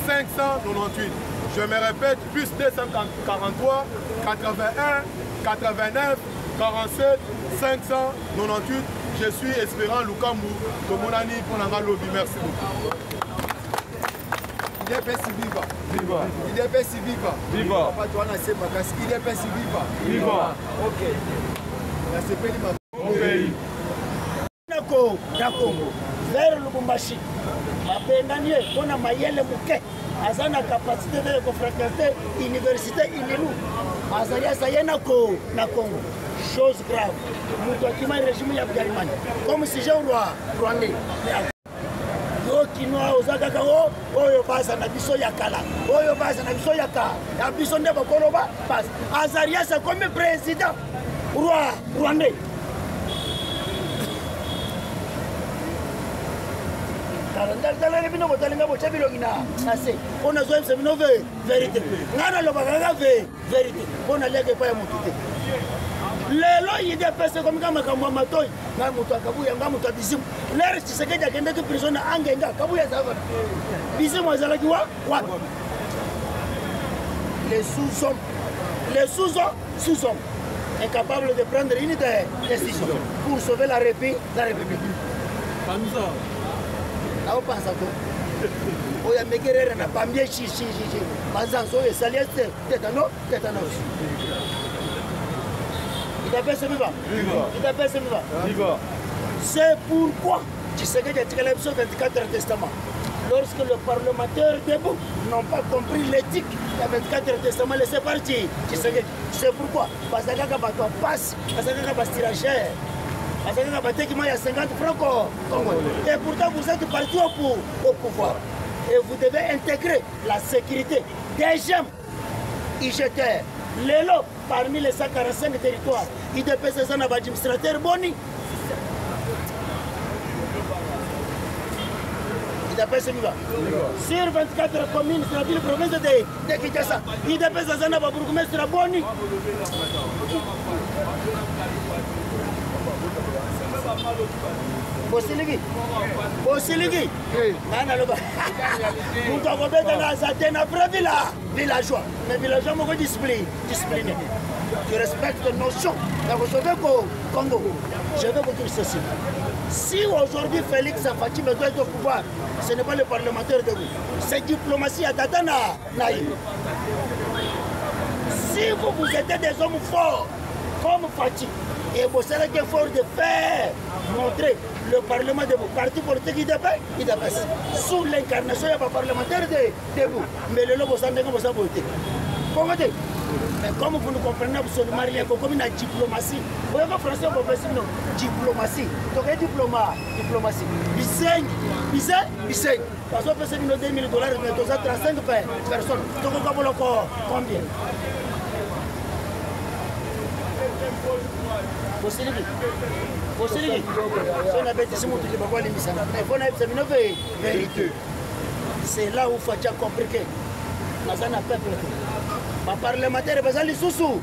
598. Je me répète, plus 243, 81, 89, 47, 598. Je suis Espérant Lukambu, Tomonani pour la lobby. Merci beaucoup. IDPS viva. Viva. IDPS viva. Viva. Papa, tu as lancé ma casse. IDPS viva. Viva. Ok. La CPI m'a. Mon pays. D'accord. Vers Lubumbashi. Mapendanie, on a mayele mouke. Azana capacité de confronter université Inilu. Azaria sayena ko na Congo. Chose grave. Mutokima régime ya Garimani. Comme si j'ai roi rwandais. Yo kinwa ozaka kawo oyo basa na biso ya kala. Oyo basa na biso ya ka. Ya biso nde bakoloba bas. Azaria c'est comme président roi rwandais. On a besoin de vérité. Vérité. On a l'air de pas monter. Les lois, il dépassent comme quand Matoy, Namuta Kabuya, Namuta Bizim. L'air, c'est ce qu'il y a des prisonniers à Angenga, Kabuya Zava. Bizim was like what? Les sous-hommes, incapables de prendre une décision pour sauver la République. Au Pansato, où il y a mes guerriers n'a pas bien chichi, Mazanso et Salieste, tétanos. Il appelle ce vivant. C'est pourquoi tu sais que tu as tiré le 24 testaments. Lorsque le parlementaire debout n'ont pas compris l'éthique, il y a 24 testaments laissés partir. Tu sais que c'est pourquoi. Parce que quand tu passes, parce que quand tu tires cher. Parce que il y a 50 francs. Et pourtant, vous êtes parti au pouvoir. Et vous devez intégrer la sécurité des gemmes IGTR. Les lots parmi les 145 territoires. IDPS c'est un administrateur boni. IDPS sur 24 communes, c'est la ville province de Kinshasa. IDPS c'est un bourgmestre boni. Bosiligi. Nana loba. Nous avons des villageois. Mais villageois m'ont discipliné. Je respecte nos notions. Je veux qu'au Congo, je veux vous dire ceci. Si aujourd'hui Félix Afati me doit être au pouvoir, ce n'est pas le parlementaire de vous. C'est diplomatie à Tatana. Si vous êtes des hommes forts, comme Fati, et vous serez fort de faire montrer le Parlement de vous, parti politique IDPS, sous l'incarnation du parlementaire de vous. Mais le lobo s'en dégoûte, vous en voter. Mais comme vous ne comprenez absolument rien, comme une diplomatie, vous voyez que français, vous pouvez dire non, diplomatie. Donc, diplomatie. Bisseigne. Parce qu'on peut se donner $2 000, mais vous êtes 35 personnes. Donc, on va combien? C'est là où Fatia a compris que Nazana peuple. Ma parlementaire est sous.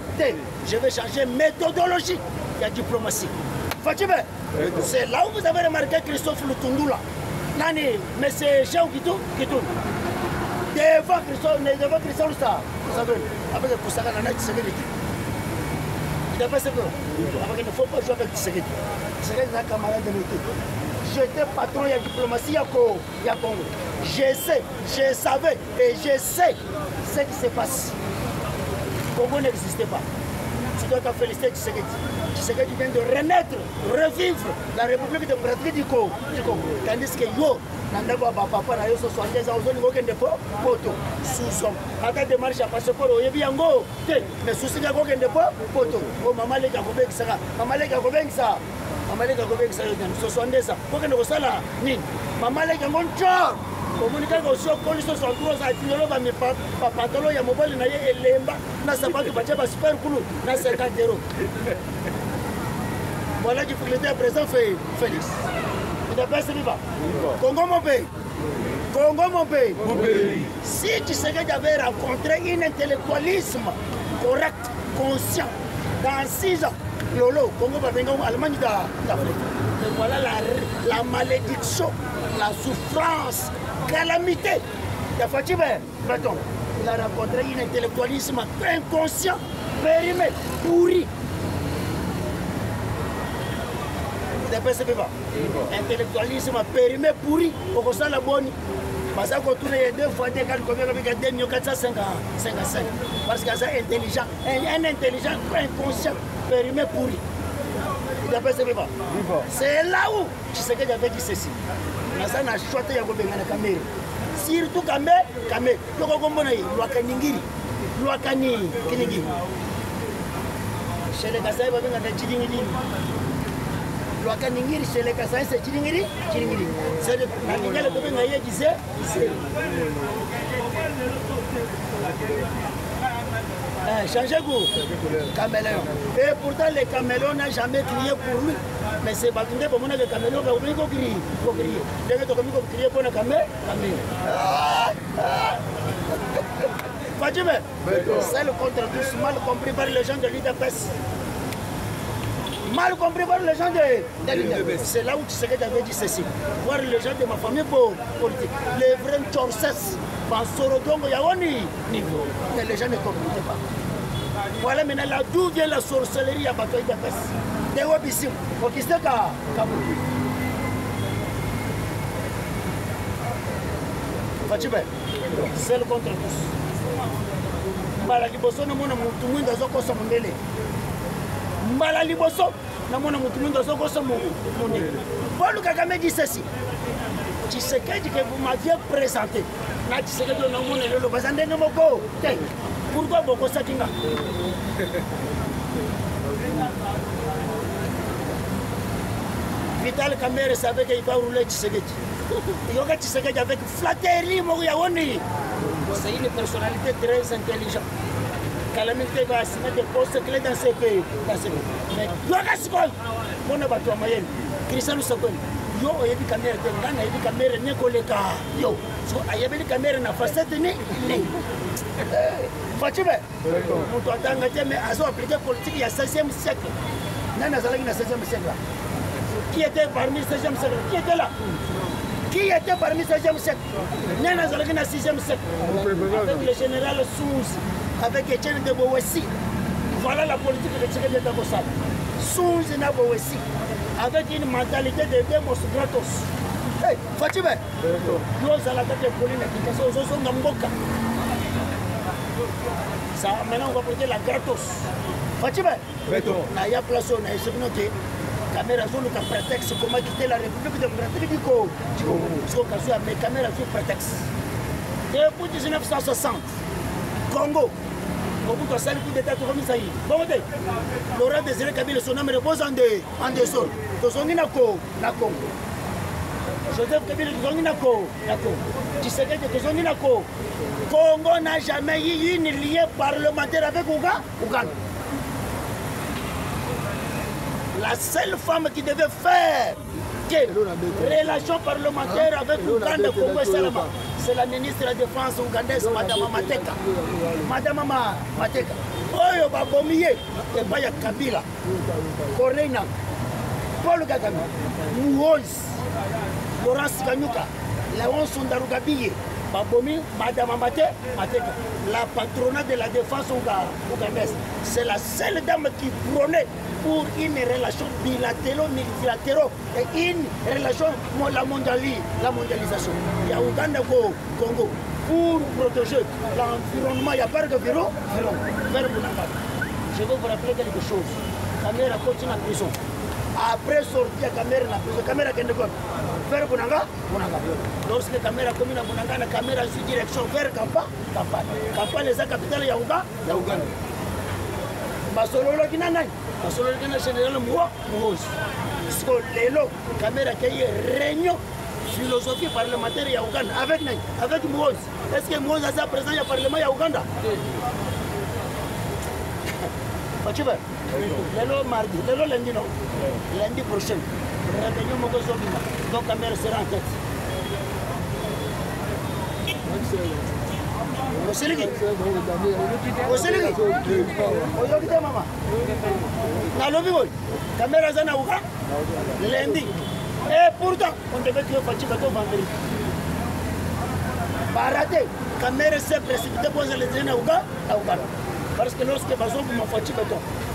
Je vais changer méthodologie. Il y a diplomatie. Fatima, c'est là où vous avez remarqué Christophe Lutundula. Nani, mais c'est Jean qui tourne. Devant Christophe, ça. Vous savez, avec le Koussaka, il ne faut pas jouer avec Tshisekedi. Tshisekedi est un camarade de l'été. J'étais patron de la diplomatie à Congo. Je sais, je savais et je sais ce qui se passe. Congo n'existait pas. Tu dois te féliciter Tshisekedi. Tshisekedi vient de renaître, revivre la République démocratique du Congo. Tandis que yo, Nandaba papa na yo 70 ans, on a poto sous-homme. À ta démarche à passeport, il y a bien go. Mais souci de poto. Oh maman les gars, maman les gars, Maman les gars, 70 ans. Pourquoi nous sommes là? Maman les gars, komunika aussi okoli 63 ans atinelo ba mi pantalon ya mobile na ye elemba na sapato bacha ba super cool na 50 €. Voilà qui fait le président Félix. Il a passé vivant. Congo mon pays. Si tu sais que j'avais rencontré un intellectualisme correct, conscient, dans 6 ans, Lolo, Congo va venir en Allemagne d'Afrique. Et voilà la malédiction, la souffrance, calamité. Il a fatigué, Breton. Il a rencontré un intellectualisme inconscient, périmé, pourri. Il a passé vivant. Intellectualisme périmé, pourri, au constat la bonne. Parce qu'on tourne 2 fois des calculs avec 455. Parce que c'est intelligent, un intelligent inconscient, périmé pourri. Il a passé vivant. C'est là où tu sais que j'avais dit ceci. Nasa na choisi ya gobenga na kamera. Surtout kamera. Yoko kombona yi lwakaningiri. Lwakani kinigi. Chez les Kasaï va venir de Chilingiri. Lwakaningiri chez les Kasaï c'est Chilingiri. C'est le Ningala gobenga yi disait. Changez goût, caméléon. Et pourtant, les caméléons n'ont jamais crié pour lui. Mais c'est pas tout pour moi que les caméléons vont crier. Les gens vont crier pour le caméléon. Fatima, c'est le contre tous, mal compris par les gens de l'IDPS. Mal compris par les gens de l'IDPS. C'est là où tu sais que j'avais dit ceci. Voir les gens de ma famille politique. Les vrais Tchorses. Mais les gens ne comprennent pas. Voilà maintenant là d'où vient la sorcellerie à Bataille d'Apes. Des Wabissim, au Kisteka, Kaboul. Fatima, c'est le contre tous. Malaliboso, nous avons tout le monde dans un cours mondial. Malaliboso, nous avons tout le monde dans un cours mondial. Paul Kagame dit ceci. Tu sais que vous m'aviez présenté. Pourquoi beaucoup ça kinga? Vital Kamerhe savait qu'il va rouler Tshisekedi. Il y a Tshisekedi avec flatterie, c'est une personnalité très intelligente. Calamité va assumer des postes clés dans ces pays. Mais Yogasikol, on a battu à Mayenne. Christian Sokol. Yo oyebi kamera te ngana yebi kamera ne koleka yo so ayebi kamera na facette ni Fatima mutu atanga te mais azo appliquer politique il y a 16e siècle nana zalaki na 16e siècle qui était parmi 16e siècle qui était parmi 16e siècle nana zalaki na 6e siècle avec le général Souzi avec Etienne de Bowessi. Voilà la politique de Tshisekedi de Bossal Souzi na Bowessi avec une mentalité de Demos Gratos. Hey, Fatima, nous allons la tête de Pauline qui sont Namboka. Ça, maintenant on va porter la Gratos. Fatima, il y a place où on a essayé de caméra zone qui prétexte comment quitter la République démocratique du Congo. Parce que mes caméras sont prétexte. Depuis 1960, Congo. Au bout de 5 coups d'État, tout comme ça y est. Bon, Laurent Désiré Kabila, son nom repose en dessous. Tout son inako, la Congo. Joseph Kabila, tout son inako, la Congo. Tu sais que tout son inako. Congo n'a jamais eu une lien parlementaire avec Ouganda. La seule femme qui devait faire que relations parlementaires avec l'Ouganda, Congo et Salama, c'est la ministre de la Défense ougandaise, Madame Mateka. Madame Mateka. Oyo babomiye, Ebaya Kabila, Correina, Paul Kagame, Muhozi, Laurence Kanyuka, Léon Sundarugabiye, Babomi, Madame Mateka, la patronne de la défense ougandaise. C'est la seule dame qui prônait pour une relation bilatérale, multilatérale et une relation, la mondialisation. Il y a Ouganda au Congo pour protéger l'environnement. Il y a pas de vélo, je vais vous rappeler quelque chose. Kamera continue en prison. Après sortir Kamera en prison, Kamera qui est vers Bunanga. Lorsque Kamera commune à Bunanga, la Kamera suit direction vers Kampala. Kampala est la capitale de Ouganda. Basololo qui n'a général Muhozi. Parce que l'élo, Kamera qui est réunion philosophie parlementaire à Ouganda avec Muhozi. Est-ce que Muhozi a sa présence au Parlement à Ouganda? Tu veux? L'élo mardi, l'élo lundi non. Lundi prochain. Réunion Mogozobima. Donc Kamera sera en tête. Osiligi. Oyokite mama. Nalobi boy. Kamera zana Ouganda. Lundi. Et pourtant, on devait tuer Fachiba vendredi. Baraté, Kamera s'est précipité pour les traîner à Ouganda. Parce que lorsque Bazon m'a fait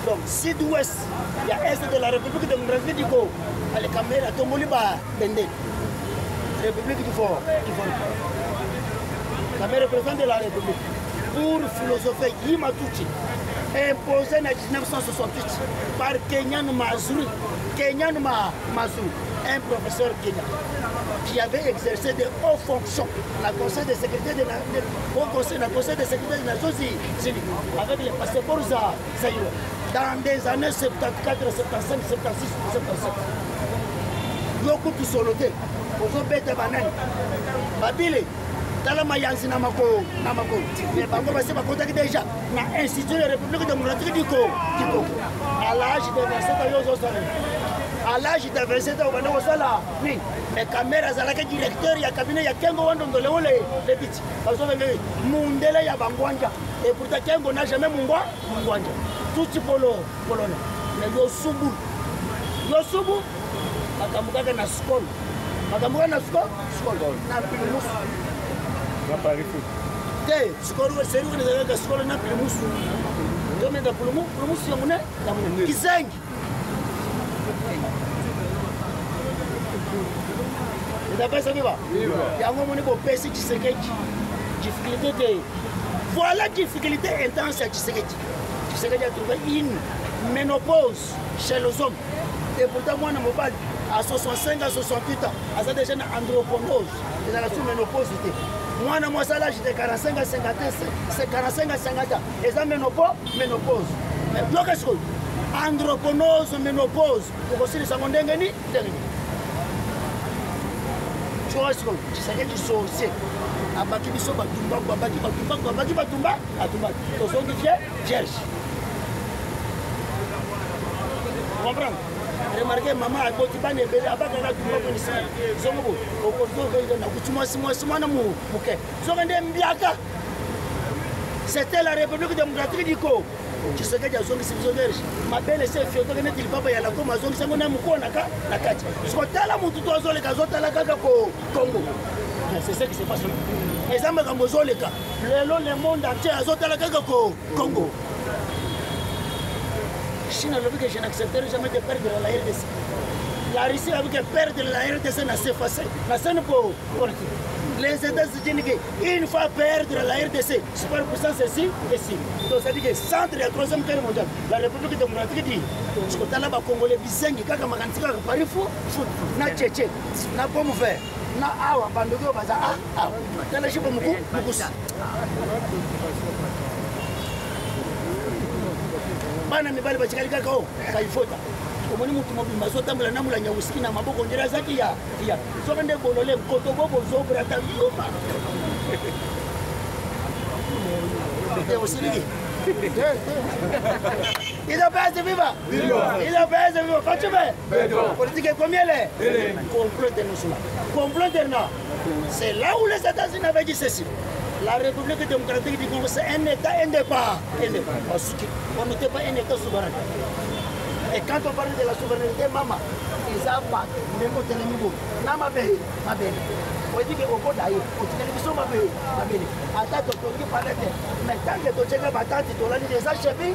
donc sud-ouest, il y a est de la République démocratique du Congo. Les Kamera Tomoliba Bende. République du Fort. Kamera président de la République. Pour philosopher Yimatuchi, imposé en 1968 par Kenyan Mazuru. Un professeur kenyan qui avait exercé de hautes fonctions dans le Conseil de sécurité des Nations Unies avec les passeports zaïrois dans des années 74, 75, 76, 77. Yoko tout soloté, Ozo Bete Banane, Babile, Talama Yansi Namako, mais Bango Bassi va contacter déjà l'Institut de la République démocratique du Congo à l'âge de 27 ans. À l'âge de 27 ans, on a mais Kamera Zalaka directeur, il y a cabinet, il y a Kengo Wandon les petits. Parce que Mundela, il y a Bangwanja. Et pourtant, Kengo n'a jamais Mungwanja. Tout ce polonais. Mais Yosubu, Makamuka na skol. Makamuka na skol. Na Primus. Na Paris foot. Skol, c'est lui qui a skol na Primus. Donc, il y a Primus, il y a Kizengi. Voilà la difficulté intense à Tshisekedi. Tshisekedi a trouvé une ménopause chez les hommes. Et pourtant, moi, à 65 à 68 ans, à déjà une androponose. Il a la sous-ménopause. Moi, à l'âge de 45 à 50 ans, c'est 45 à 50 ans. Et ça, ménopause. Mais qu'est-ce que androponose, ménopause. Vous aussi, les secondaires, tu vois ce que tu sais, sorcier. Abaki biso batumba, tozongi vierge. Vous comprenez? Remarquez, maman a beau tiban et bébé, abaka la tumba pour ici. Zongo, au côté de c'était la République démocratique du Congo. Tu sais que tu as zongi ma belle sœur Fioto que n'est-il pas y a la coma zongi c'est mon amour na kati. Ce que t'as la mutu tozo le kazota la kaka Congo. C'est ce qui se passe. Les hommes comme Zoleka, le monde entier azota la kaka Congo. Chine a vu que je n'accepterai jamais de perdre la RDC. La Russie a vu que perdre la RDC n'a s'effacé. La scène pour les États-Unis, une fois perdre la RDC, superpuissance c'est ci et ci. Donc ça dit que centre de la troisième guerre mondiale, la République démocratique dit, ce que tu as là-bas, Congolais, Bisengi, Kaka Makantika, Paris Fou, na Tchétché, na Pomme Vert, na Awa, Bandogo, Baza, Awa. Dans la Chipo Moukou, Moukous. Bana mibali bachikali kakao, kaifota. Omoni mutu mobimba zotambola namula nyawuski na maboko ndira zaki ya soka nde bolole koto bobo zobra ta yuma te osiligi UDPS viva! UDPS viva! Quand tu veux? Politique est combien là? Complot international. Complot international. C'est là où les États-Unis avaient dit ceci. La République démocratique du Congo, c'est un État indépendant. On n'était pas un État souverain. Et quand on parle de la souveraineté, maman, ils ont pas de côté de niveau. Non, ma belle. On dit que au bout d'ailleurs, on dit que ma belle. Attends, tu parles de. Mais tant que tu as battu, tu as dit des achevés,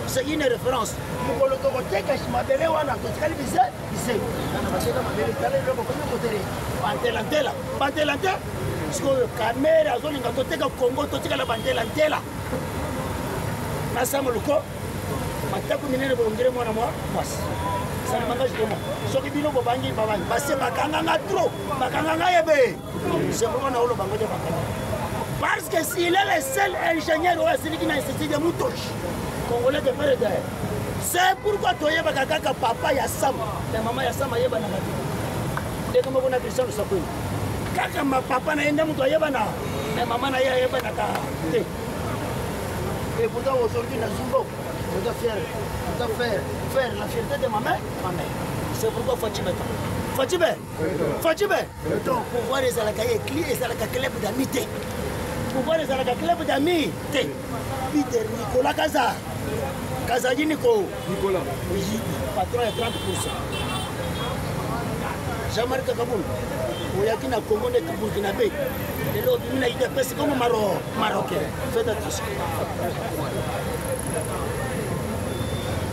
c'est une référence. Pour le côté que je m'appelle, on a tout ce qu'elle disait. Parce que la caméra, zone nga toteka Congo, toteka la bandelantela. Nasama luko, mataku minene bongere mwana mwa mwasi. Ça ne m'engage que moi. Ce qui bino bobangi babangi, parce que bakanga trop, bakanga yebe. C'est pourquoi on a le bango de bakanga. Parce que s'il est le seul ingénieur ou celui qui n'a institut de Moutouche, Congolais de père et de. C'est pourquoi tu as bakaka papa ya Sam, la maman ya Sam yeba na ngati. Dès que on a Christian Sapou. Kaka ma papa na enda mutu ayeba na maman na yeba na ka. Et pourtant aujourd'hui na Zumbo, on doit faire la fierté de ma mère. C'est pourquoi Fatibé. Donc pouvoir les alakaye clé et alaka club d'amitié. Pouvoir les alaka club d'amis. Peter Nicolas Kazadi Nicolas. Oui, patron est 30%. Jean-Marc Kaboul. Oyaki na Congo net Burkinabé. Et là, on a été passé comme Marocain. Faites attention.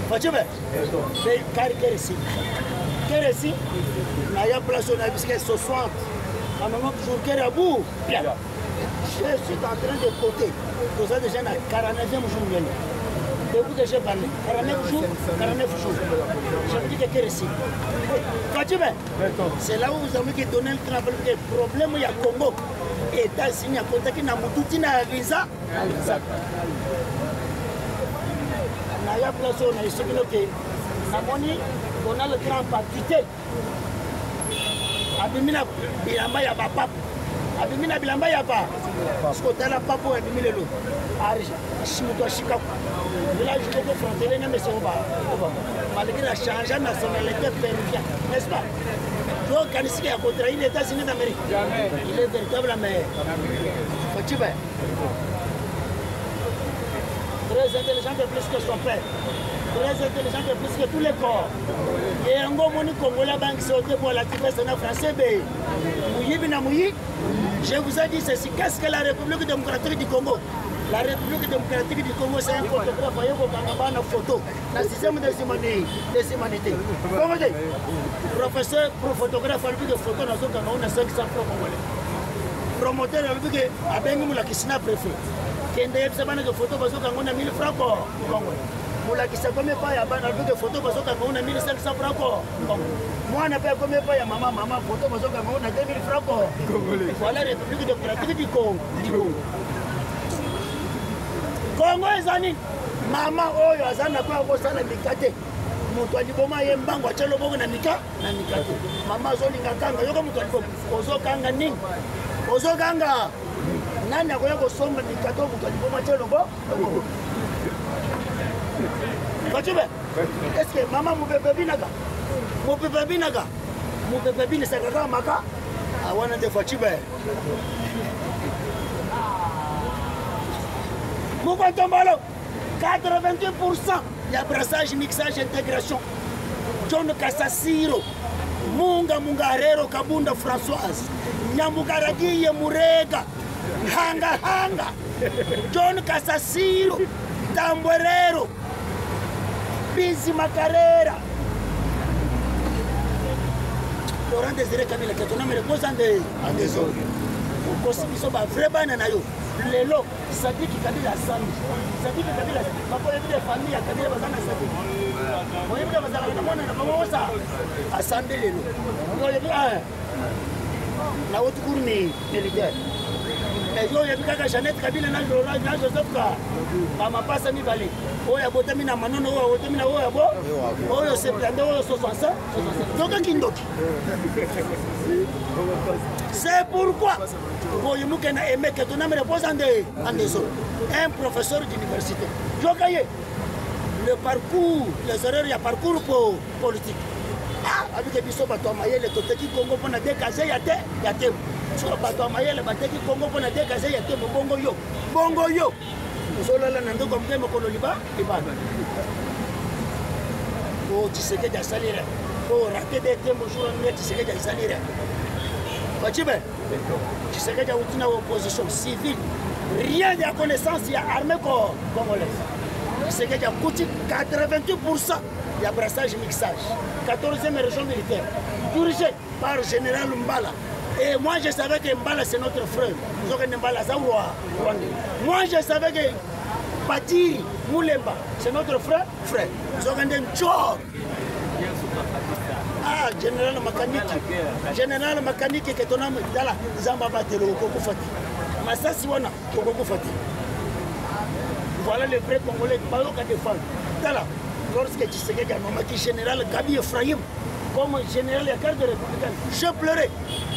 Fatibé. Mais Kéressi, il y a place au Nabisque 60. À un moment que je suis à bout. Bien. Je suis en train de côté. Vous avez déjà 49e jour. Depuis que j'ai parlé, 49 jours. Je me dis que Kéressi. Fatibé, c'est là où vous avez donné le problème. Il y a Congo. États-Unis, à côté qui n'a pas de visa. Il y a place au Nabisque. On a le grand partité. Abimina bilamba ya papa. Abimina bilamba ya papa. Parce que tu as la papa pour abiminer l'eau. Arja, Shimuto Chicago. Là, je vais fronter les mais malgré la change de nationalité péruvienne, n'est-ce pas? Donc, quand il a contraint les États-Unis d'Amérique, il est véritable, mais tu vas. Très intelligent de plus que son père. Très intelligent de plus que tous les corps. Et un bon moni congolais banque sauté pour la TPS en français. Je vous ai dit ceci. Qu'est-ce que la République démocratique du Congo? La République démocratique du Congo, c'est un photographe. Voyez vos camarades en photo. La système des humanités. Comment dire? Professeur, pour photographe, il y a des photos dans le Cameroun, 500 francs congolais. Promoteur, il y a des gens qui sont préfets. Qui ont des photos parce qu'on a 1000 francs congolais. Moula qui sait combien pas il y a des photos parce qu'on a 1500 francs. Moi, on a fait combien pas il y a maman photo parce qu'on a 2000 francs. Voilà la République démocratique du Congo. Congo ezani maman oyo azana kwa kosala mikate. Moto aliboma ye mbango achelo bongo na mikate. Mama zolinga kanga yoko moto aliboma. Ozokanga nini? Ozokanga. Nani akoya kosomba mikate moto aliboma achelo bongo. Est-ce que maman mon bébé binaga? Mon bébé binaga c'est maka. I want to Fatibé. Mon Tombolo, 88%. Il y a brassage, mixage, intégration. John Kassasiro, Munga Mungarero, Kabunda Françoise, Nyamugaragi Murega, Hanga, John Kassasiro, Tamborero, Bizi Macarera. Laurent Désiré Kabila, qui me repose en des hommes. Au Kossibiso, vrai banana. Lelo, Sadi qui Kabila Sandi. Sadi qui Kabila, papa et des familles à Kabila Bazana Sadi. Moi, je vais vous dire que je vais Sandi Lelo. Moi, je vais la haute cour militaire. Et je vais vous dire que Jeannette Kabila n'a pas de Joseph Ka. Ma passe à mi balé. Oh, il y a Botamina Manono, Botamina Oabo. Oh, il y a Septembre 65. Donc, un Kindoki. C'est pourquoi vous avez aimé que tu me reposes en des autres. Un professeur d'université. Jokaye. le parcours, les erreurs, il y a parcours pour politique. Ah, avec les bisous, il y a qui Congo pour décaser, il y a des sur bateau Mayele, qui Congo pour décaser, il y a des bongo yo. Bongo yo. Nous sommes là, nous sommes comme pour le Liban, oh, tu sais que tu as salé. Oh, rater des thèmes aujourd'hui, tu sais que tu as salé. Tu sais que tu as une opposition civile. Rien de connaissance, il y a armée congolaise. Tu sais que tu as coûté 88%. Il y a brassage mixage. 14e région militaire. Dirigé par le général Mbala. Et moi je savais que Mbala c'est notre frère. Moi je savais que Patiri Moulemba c'est notre frère. Nous avons un job. Ah, général mécanique qui est ton âme dans la Zamba Batelo, Koko Fati. Massassi Wana, Koko Fati. Voilà le vrai Congolais qui parle qu'à défendre. Lorsque tu sais qu'il y a un général Gabi Ephraim, comme général de la garde républicaine, je pleurais.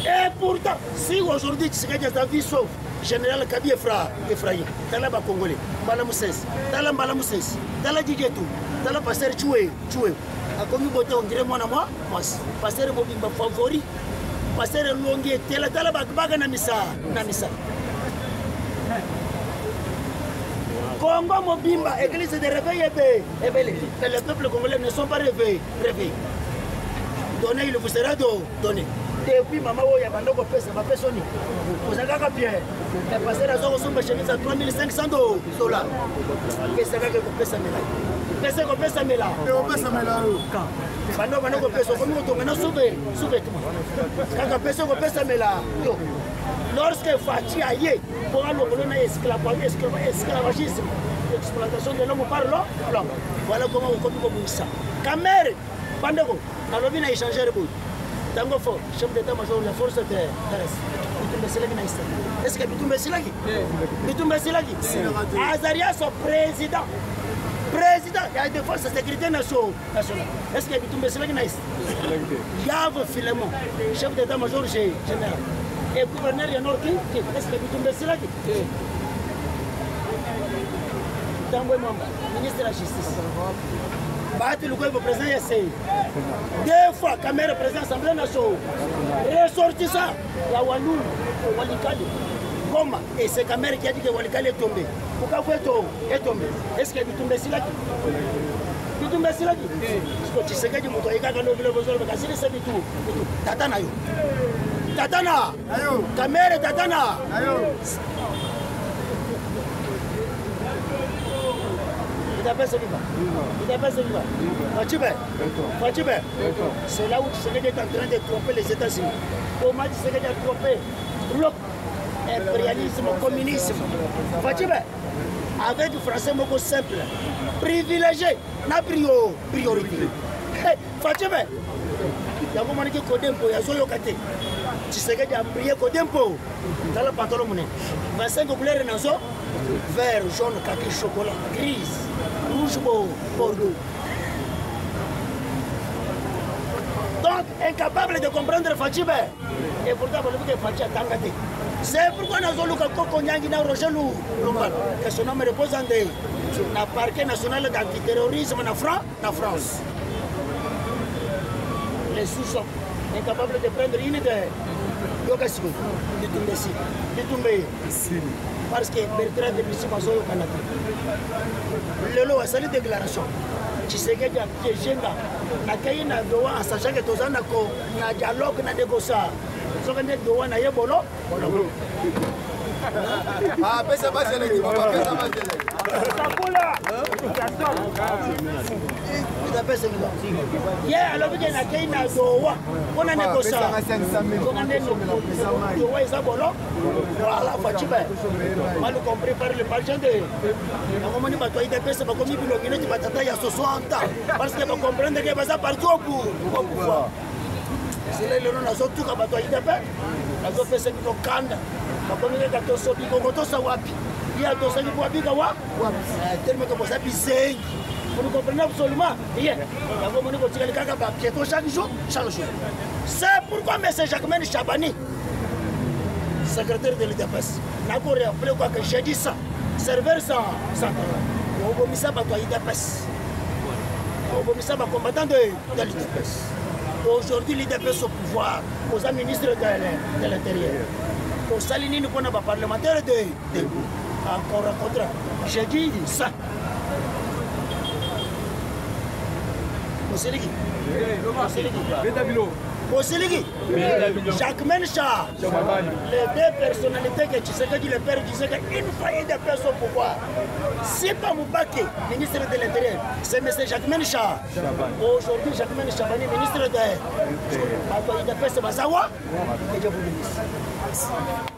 Et pourtant, si aujourd'hui tu sais qu'il y a ta vie sauve, général Gabi Ephraim, Talaba Congolais, Balamoussès, Talambalamoussès, Taladidjetou, Talapasser Choué. A commis beauté, on dirait moi, passer Mobimba favori, passer Longuet, Talabagbaga Namisa. Congo Mobimba, église de réveil et belle. Que les peuples congolais ne sont pas réveillés. Donnez, il vous sera donné. Depuis maman, il y a un pèse, ma personne. Vous avez qu'à bien. Les passeurs à son chemise à 3500 $. Qu'est-ce que vous pèse à Mela? Qu'est-ce que vous pèse à Mela? Pendant que vous pèse, vous avez sauvé tout le monde. Quand vous pèse à Mela, lorsque Fati a yé, pour un esclavagisme, l'exploitation de l'homme par l'homme, voilà comment vous comprenez ça. Camère, Pandego, Nalobi a échangé le bout. Tango Fo, chef d'état-major de la force terrestre. Est-ce que Bitumbe Silagi? Bitumbe Silagi? Azaria, son président. Président, il y a des forces de sécurité nationale. Est-ce que Bitumbe Silagi n'a pas? Yave Filemon, chef d'état-major général. Et gouverneur Yanor qui est-ce que Bitumbe Silagi? Tango Mamba, ministre de la Justice. Bahati Lukwebo président essayé. 2 fois, caméra président de l'Assemblée nationale. Ressortissant, la Walou, Walikali, Goma. Et c'est caméra qui a dit que Walikali est tombé. Pourquoi est tombé? Est-ce que Bitumbe Silagi? Bitumbe Silagi? Parce que tu sais que tu m'as dit que Tatana. Tatana! Caméra Tatana! C'est là où tu sais que tu es en train de tromper les États-Unis. Comment tu sais que tu as trompé l'impérialisme, le communisme. Avec du français mot simple, privilégié, n'a priorité. Fatime, il y a un moment qui est Kodempo, il y a Zoyokate. Tu sais que tu as prié Kodempo dans le pantalon. 25 couleurs nazo, vert, jaune, kaki, chocolat, grise. Rouge Bordeaux. Donc, incapable de comprendre Fatime. Et pourtant, vous avez dit que Fatime a tangaté. C'est pourquoi nous avons dit que Roger Lumban, que son nom repose en des parquet national d'antiterrorisme en France. Les sous-sont incapables de prendre une idée. Parce que Bertrand de Bissou Mazo au Canada. Le lot a sali déclaration. Tu sais que tu as piégé en sachant que tu as un dialogue, un négociation. Tu as un dialogue, un yébolo. Ah, mais ça va, c'est l'équipe. Yeah, alors il y a un na doa. On a négocié. On a négocié. Voilà, Fatime. Mal compris par le parti de. On m'a dit que tu as été comme il tu vas t'attendre à 60 ans. Parce que vous comprenez que ça partout au pouvoir. C'est là le nom de tout comme tu as été fait. La zone fait ce qu'il faut kanda. Comme il y a tout ça, il faut tout ça wapi. Il y a tout ça qui faut biga wa. Tellement que ça bizarre. Vous comprenez absolument rien. Chaque jour. C'est pourquoi M. Jacquemaine Chabani, secrétaire de l'IDPS, n'a pas rappelé quoi que j'ai dit ça. Serveur sans travail. On va mettre ça à l'IDPS. obomisa bacombattant de l'IDPS. Aujourd'hui, l'IDPS au pouvoir, aux ministres de l'Intérieur. Au Salinini, qu'on a pas parlementaire de encore un contrat. J'ai dit ça. Boseligi. Jacques Mencha, les deux personnalités que tu sais que le père disait qu'une fois il dépasse au pouvoir, c'est pas Moubake, ministre de l'Intérieur, c'est M. Jacques Mencha. Aujourd'hui, Jacques Mencha, ministre de l'Intérieur, il dépasse Mazawa, et je vous le dis.